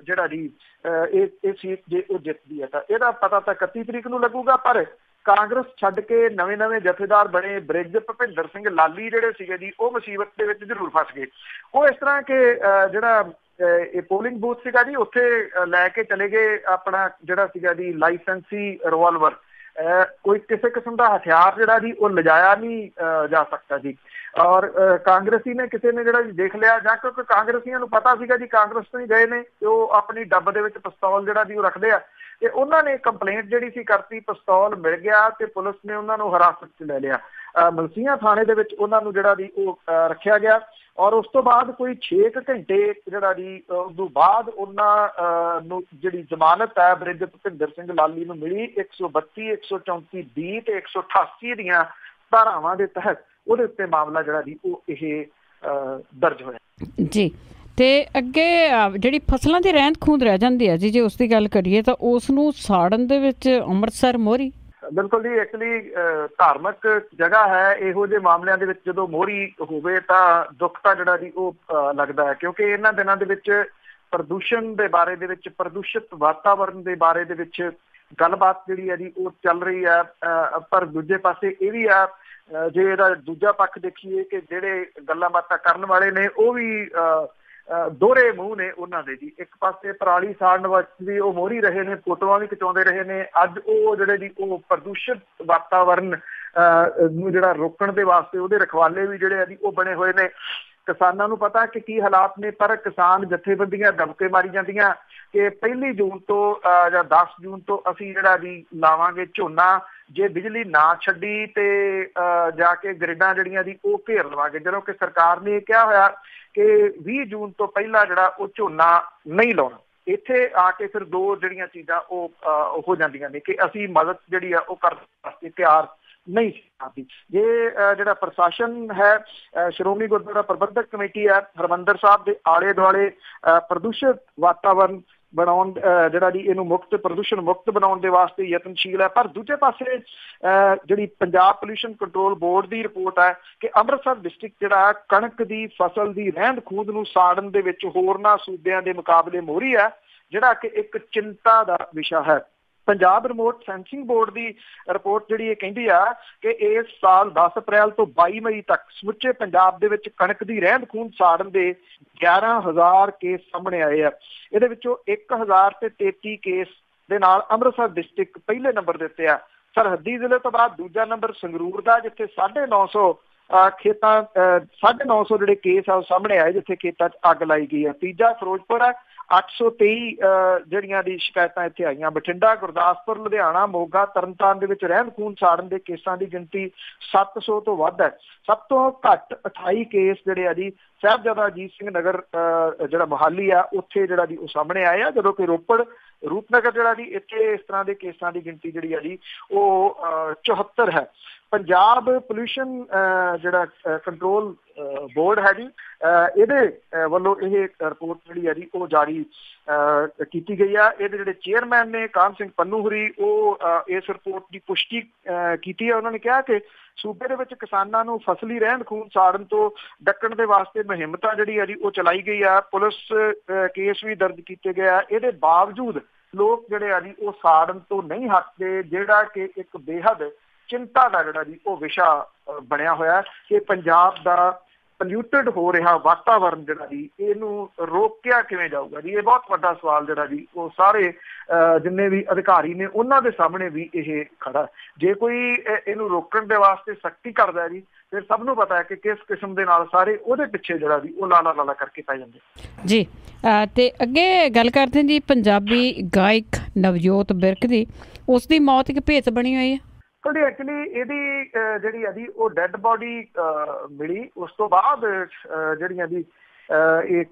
ਜਿਹੜਾ ਜੀ ਇਹ ਸੀਟ ਜੇ ਉਹ ਜਿੱਤਦੀ ਹੈ ਤਾਂ ਇਹਦਾ ਪਤਾ ਤਾਂ 31 ਤਰੀਕ ਨੂੰ ਲੱਗੂਗਾ। ਪਰ ਕਾਂਗਰਸ ਛੱਡ ਕੇ ਨਵੇਂ ਜਥੇਦਾਰ ਬਣੇ ਬ੍ਰਿਜ ਭੁਪਿੰਦਰ ਸਿੰਘ ਲਾਲੀ ਜਿਹੜੇ ਸੀਗੇ ਜੀ ਉਹ ਮੁਸੀਬਤ ਦੇ ਵਿੱਚ ਜ਼ਰੂਰ ਫਸ ਗਏ। ਉਹ ਇਸ ਤਰ੍ਹਾਂ ਕਿ ਜਿਹੜਾ ਇਹ ਪੋਲਿੰਗ ਬੂਥ ਸੀਗਾ ਜੀ ਉੱਥੇ ਲੈ ਕੇ ਚਲੇ ਗਏ ਆਪਣਾ ਜਿਹੜਾ ਸੀਗਾ ਜੀ ਲਾਇਸੈਂਸੀ ਰਿਵਾਲਵਰ, ਕੋਈ ਕਿਸੇ ਕਿਸਮ ਦਾ ਹਥਿਆਰ ਜਿਹੜਾ ਜੀ ਉਹ ਲਿਜਾਇਆ ਨਹੀਂ ਜਾ ਸਕਦਾ ਜੀ। ਔਰ ਕਾਂਗਰਸੀ ਨੇ ਕਿਸੇ ਨੇ ਜਿਹੜਾ ਦੇਖ ਲਿਆ, ਜਾਂ ਕਿਉਂਕਿ ਕਾਂਗਰਸੀਆਂ ਨੂੰ ਪਤਾ ਸੀਗਾ ਜੀ ਕਾਂਗਰਸ ਤੋਂ ਹੀ ਗਏ ਨੇ ਤੇ ਉਹ ਆਪਣੀ ਡੱਬ ਦੇ ਵਿੱਚ ਪਿਸਤੌਲ ਜਿਹੜਾ ਜੀ ਉਹ ਰੱਖਦੇ ਆ, ਤੇ ਉਹਨਾਂ ਨੇ ਕੰਪਲੇਂਟ ਜਿਹੜੀ ਸੀ ਕਰਤੀ, ਪਿਸਤੌਲ ਮਿਲ ਗਿਆ ਤੇ ਪੁਲਿਸ ਨੇ ਉਹਨਾਂ ਨੂੰ ਹਿਰਾਸਤ 'ਚ ਲੈ ਲਿਆ। ਮਲਸੀਆਂ ਥਾਣੇ ਦੇ ਵਿੱਚ ਉਹਨਾਂ ਨੂੰ ਜਿਹੜਾ ਜੀ ਉਹ ਰੱਖਿਆ ਗਿਆ। ਔਰ ਉਸ ਤੋਂ ਬਾਅਦ ਕੋਈ 6 ਘੰਟੇ ਜਿਹੜਾ ਜੀ ਉਸ ਤੋਂ ਬਾਅਦ ਉਹਨਾਂ ਨੂੰ ਜਿਹੜੀ ਜ਼ਮਾਨਤ ਹੈ ਬ੍ਰਿਜ ਭੁਪਿੰਦਰ ਸਿੰਘ ਲਾਲੀ ਨੂੰ ਮਿਲੀ 132, 134 B ਤੇ 188 ਦੀਆਂ ਧਾਰਾਵਾਂ ਦੇ ਤਹਿਤ ਉਹਦੇ ਉੱਤੇ ਮਾਮਲਾ ਜਿਹੜਾ ਜੀ ਉਹ ਇਹ ਦਰਜ ਹੋਇਆ ਜੀ। ਤੇ ਅੱਗੇ ਜਿਹੜੀ ਫਸਲਾਂ ਦੀ ਰਹਿੰਦ ਖੂੰਹਦ ਰਹਿ ਜਾਂਦੀ ਹੈ ਜੀ, ਜੇ ਉਸ ਦੀ ਗੱਲ ਕਰੀਏ ਤਾਂ ਉਸ ਨੂੰ ਸਾੜਨ ਦੇ ਵਿੱਚ ਅੰਮ੍ਰਿਤਸਰ ਮੋਹਰੀ। ਬਿਲਕੁਲ ਜੀ, ਐਕਚੁਅਲੀ ਧਾਰਮਿਕ ਜਗ੍ਹਾ ਹੈ, ਇਹੋ ਜਿਹੇ ਮਾਮਲਿਆਂ ਦੇ ਵਿੱਚ ਜਦੋਂ ਮੋਹਰੀ ਹੋਵੇ ਤਾਂ ਦੁੱਖ ਤਾਂ ਜਿਹੜਾ ਜੀ ਉਹ ਲੱਗਦਾ ਹੈ, ਕਿਉਂਕਿ ਇਹਨਾਂ ਦਿਨਾਂ ਦੇ ਵਿੱਚ ਪ੍ਰਦੂਸ਼ਣ ਦੇ ਬਾਰੇ ਦੇ ਵਿੱਚ, ਪ੍ਰਦੂਸ਼ਿਤ ਵਾਤਾਵਰਨ ਦੇ ਬਾਰੇ ਦੇ ਵਿੱਚ ਗੱਲਬਾਤ ਜਿਹੜੀ ਹੈ ਜੀ ਉਹ ਚੱਲ ਰਹੀ ਹੈ। ਪਰ ਦੂਜੇ ਪਾਸੇ ਇਹ ਵੀ ਆ, ਜੇ ਇਹਦਾ ਦੂਜਾ ਪੱਖ ਦੇਖੀਏ ਕਿ ਜਿਹੜੇ ਗੱਲਾਂ ਬਾਤਾਂ ਕਰਨ ਵਾਲੇ ਨੇ ਉਹ ਵੀ ਦੋਹਰੇ ਮੂੰਹ ਨੇ ਉਹਨਾਂ ਦੇ ਜੀ। ਇੱਕ ਪਾਸੇ ਪਰਾਲੀ ਸਾੜਨ ਵਾਸਤੇ ਵੀ ਉਹ ਮੋਹਰੀ ਰਹੇ ਨੇ, ਫੋਟੋਆਂ ਵੀ ਖਿਚਾਉਂਦੇ ਰਹੇ ਨੇ, ਅੱਜ ਉਹ ਜਿਹੜੇ ਜੀ ਉਹ ਪ੍ਰਦੂਸ਼ਿਤ ਵਾਤਾਵਰਨ ਨੂੰ ਜਿਹੜਾ ਰੋਕਣ ਦੇ ਵਾਸਤੇ ਉਹਦੇ ਰਖਵਾਲੇ ਵੀ ਜਿਹੜੇ ਆ ਜੀ ਉਹ ਬਣੇ ਹੋਏ ਨੇ। ਕਿਸਾਨਾਂ ਨੂੰ ਪਤਾ ਕਿ ਕੀ ਹਾਲਾਤ ਨੇ, ਪਰ ਕਿਸਾਨ ਜਥੇਬੰਦੀਆਂ ਦਬਕੇ ਮਾਰੀ ਜਾਂਦੀਆਂ ਕਿ 1 ਜੂਨ ਤੋਂ ਜਾਂ 10 ਜੂਨ ਤੋਂ ਅਸੀਂ ਜਿਹੜਾ ਜੀ ਲਾਵਾਂਗੇ ਝੋਨਾ, ਜੇ ਬਿਜਲੀ ਨਾ ਛੱਡੀ ਤੇ ਜਾ ਕੇ ਗ੍ਰਿਡਾਂ ਜਿਹੜੀਆਂ ਜੀ ਉਹ ਘੇਰ ਲਵਾਂਗੇ, ਜਦੋਂ ਕਿ ਸਰਕਾਰ ਨੇ ਕਿਹਾ ਹੋਇਆ ਕਿ 20 ਜੂਨ ਤੋਂ ਪਹਿਲਾਂ ਜਿਹੜਾ ਉਹ ਝੋਨਾ ਨਹੀਂ ਲਾਉਣਾ। ਇੱਥੇ ਆ ਕੇ ਫਿਰ ਦੋ ਜਿਹੜੀਆਂ ਚੀਜ਼ਾਂ ਉਹ ਹੋ ਜਾਂਦੀਆਂ ਨੇ ਕਿ ਅਸੀਂ ਮਦਦ ਜਿਹੜੀ ਆ ਉਹ ਕਰਨ ਵਾਸਤੇ ਤਿਆਰ ਨਹੀਂ ਸੀ। ਜੇ ਜਿਹੜਾ ਪ੍ਰਸ਼ਾਸਨ ਹੈ, ਸ਼੍ਰੋਮਣੀ ਗੁਰਦੁਆਰਾ ਪ੍ਰਬੰਧਕ ਕਮੇਟੀ ਹੈ, ਹਰਿਮੰਦਰ ਸਾਹਿਬ ਦੇ ਆਲੇ ਦੁਆਲੇ ਪ੍ਰਦੂਸ਼ਿਤ ਵਾਤਾਵਰਨ ਬਣਾਉਣ ਜਿਹੜਾ ਜੀ ਇਹਨੂੰ ਪ੍ਰਦੂਸ਼ਣ ਮੁਕਤ ਬਣਾਉਣ ਦੇ ਵਾਸਤੇ ਯਤਨਸ਼ੀਲ ਹੈ। ਪਰ ਦੂਜੇ ਪਾਸੇ ਜਿਹੜੀ ਪੰਜਾਬ ਪੋਲਿਊਸ਼ਨ ਕੰਟਰੋਲ ਬੋਰਡ ਦੀ ਰਿਪੋਰਟ ਹੈ ਕਿ ਅੰਮ੍ਰਿਤਸਰ ਡਿਸਟ੍ਰਿਕਟ ਜਿਹੜਾ ਕਣਕ ਦੀ ਫਸਲ ਦੀ ਰਹਿੰਦ ਖੂੰਹਦ ਨੂੰ ਸਾੜਨ ਦੇ ਵਿੱਚ ਹੋਰਨਾਂ ਸੂਬਿਆਂ ਦੇ ਮੁਕਾਬਲੇ ਮੋਹਰੀ ਹੈ, ਜਿਹੜਾ ਕਿ ਇੱਕ ਚਿੰਤਾ ਦਾ ਵਿਸ਼ਾ ਹੈ। ਪੰਜਾਬ ਰਿਮੋਟ ਸੈਂਸਿੰਗ ਬੋਰਡ ਦੀ ਰਿਪੋਰਟ ਜਿਹੜੀ ਇਹ ਕਹਿੰਦੀ ਆ ਕਿ ਇਸ ਸਾਲ 10 ਅਪ੍ਰੈਲ ਤੋਂ 22 ਮਈ ਤੱਕ ਸਮੁੱਚੇ ਪੰਜਾਬ ਦੇ ਵਿੱਚ ਕਣਕ ਦੀ ਰਹਿੰਦ ਖੂੰਹਦ ਸਾੜਨ ਦੇ 11,000 ਕੇਸ ਸਾਹਮਣੇ ਆਏ ਆ। ਇਹਦੇ ਵਿੱਚੋਂ 1,033 ਕੇਸ ਦੇ ਨਾਲ ਅੰਮ੍ਰਿਤਸਰ ਡਿਸਟ੍ਰਿਕਟ ਪਹਿਲੇ ਨੰਬਰ ਦੇ ਉੱਤੇ ਆ। ਸਰਹੱਦੀ ਜ਼ਿਲ੍ਹੇ ਤੋਂ ਬਾਅਦ ਦੂਜਾ ਨੰਬਰ ਸੰਗਰੂਰ ਦਾ, ਜਿੱਥੇ 950 ਖੇਤਾਂ 950 ਜਿਹੜੇ ਕੇਸ ਆ ਉਹ ਸਾਹਮਣੇ ਆਏ ਜਿੱਥੇ ਖੇਤਾਂ 'ਚ ਅੱਗ ਲਾਈ ਗਈ ਆ। ਤੀਜਾ ਫਿਰੋਜ਼ਪੁਰ ਹੈ, 823 ਜਿਹੜੀਆਂ ਦੀ ਸ਼ਿਕਾਇਤਾਂ ਇੱਥੇ ਆਈਆਂ। ਬਠਿੰਡਾ, ਗੁਰਦਾਸਪੁਰ, ਲੁਧਿਆਣਾ, ਮੋਗਾ, ਤਰਨਤਾਰਨ ਦੇ ਵਿੱਚ ਰਹਿੰਦ ਖੂੰਹਦ ਸਾੜਨ ਦੇ ਕੇਸਾਂ ਦੀ ਗਿਣਤੀ 700 ਤੋਂ ਵੱਧ ਹੈ। ਸਭ ਤੋਂ ਘੱਟ 28 ਕੇਸ ਜਿਹੜੇ ਆ ਜੀ ਸਾਹਿਬਜ਼ਾਦਾ ਅਜੀਤ ਸਿੰਘ ਨਗਰ ਜਿਹੜਾ ਮੁਹਾਲੀ ਆ ਉੱਥੇ ਜਿਹੜਾ ਜੀ ਉਹ ਸਾਹਮਣੇ ਆਏ ਆ, ਜਦੋਂ ਕਿ ਰੋਪੜ, ਰੂਪਨਗਰ ਜਿਹੜਾ ਜੀ ਇੱਥੇ ਇਸ ਤਰ੍ਹਾਂ ਦੇ ਕੇਸਾਂ ਦੀ ਗਿਣਤੀ ਜਿਹੜੀ ਆ ਜੀ ਉਹ 74 ਹੈ। ਪੰਜਾਬ ਪੋਲਿਊਸ਼ਨ ਜਿਹੜਾ ਕੰਟਰੋਲ ਬੋਰਡ ਹੈ ਜੀ, ਇਹਦੇ ਵੱਲੋਂ ਇਹ ਰਿਪੋਰਟ ਜਿਹੜੀ ਹੈ ਜੀ ਉਹ ਜਾਰੀ ਕੀਤੀ ਗਈ ਆ। ਇਹਦੇ ਜਿਹੜੇ ਚੇਅਰਮੈਨ ਨੇ ਕਾਨ ਸਿੰਘ ਪੰਨੂ ਹੋਰੀ, ਉਹ ਇਸ ਰਿਪੋਰਟ ਦੀ ਪੁਸ਼ਟੀ ਕੀਤੀ ਹੈ। ਉਹਨਾਂ ਨੇ ਕਿਹਾ ਕਿ ਸੂਬੇ ਦੇ ਵਿੱਚ ਕਿਸਾਨਾਂ ਨੂੰ ਫਸਲੀ ਰਹਿੰਦ ਖੂੰਹਦ ਸਾੜਨ ਤੋਂ ਡੱਕਣ ਦੇ ਵਾਸਤੇ ਮੁਹਿੰਮ ਤਾਂ ਜਿਹੜੀ ਹੈ ਜੀ ਉਹ ਚਲਾਈ ਗਈ ਆ, ਪੁਲਿਸ ਕੇਸ ਵੀ ਦਰਜ ਕੀਤੇ ਗਏ ਆ। ਇਹਦੇ ਬਾਵਜੂਦ ਲੋਕ ਜਿਹੜੇ ਆ ਜੀ ਉਹ ਸਾੜਨ ਤੋਂ ਨਹੀਂ ਹਟਦੇ, ਜਿਹੜਾ ਕਿ ਇੱਕ ਬੇਹੱਦ ਚਿੰਤਾ ਦਾ ਜਿਹੜਾ ਜੀ ਉਹ ਵਿਸ਼ਾ ਬਣਿਆ ਹੋਇਆ ਕਿ ਪੰਜਾਬ ਦਾ ਪੋਲਿਊਟਡ ਹੋ ਰਿਹਾ ਵਾਤਾਵਰਨ ਜਿਹੜਾ ਜੀ ਇਹਨੂੰ ਰੋਕਿਆ ਕਿਵੇਂ ਜਾਊਗਾ ਜੀ? ਇਹ ਬਹੁਤ ਵੱਡਾ ਸਵਾਲ ਜਿਹੜਾ ਜੀ ਉਹ ਸਾਰੇ ਜਿੰਨੇ ਵੀ ਅਧਿਕਾਰੀ ਨੇ ਉਹਨਾਂ ਦੇ ਸਾਹਮਣੇ ਵੀ ਇਹ ਖੜਾ। ਜੇ ਕੋਈ ਇਹਨੂੰ ਰੋਕਣ ਦੇ ਵਾਸਤੇ ਸਖਤੀ ਕਰਦਾ ਜੀ ਫਿਰ ਸਭ ਨੂੰ ਪਤਾ ਹੈ ਕਿ ਕਿਸ ਕਿਸਮ ਦੇ ਨਾਲ ਸਾਰੇ ਉਹਦੇ ਪਿੱਛੇ ਜਿਹੜਾ ਜੀ ਉਹ ਲਾਲਾ ਲਾਲਾ ਕਰਕੇ ਪੈ ਜਾਂਦੇ ਜੀ। ਤੇ ਅੱਗੇ ਗੱਲ ਕਰਦੇ ਜੀ ਪੰਜਾਬੀ ਗਾਇਕ ਨਵਜੋਤ ਵਿਰਕ ਦੀ, ਉਸ ਦੀ ਮੌਤ ਇੱਕ ਭੇਤ ਬਣੀ ਹੋਈ ਹੈ। ਐਕਚੁਅਲੀ ਇਹਦੀ ਜਿਹੜੀ ਆ ਜੀ ਉਹ ਡੈਡ ਬੋਡੀ ਮਿਲੀ, ਉਸ ਤੋਂ ਬਾਅਦ ਜਿਹੜੀਆਂ ਜੀ ਇਹ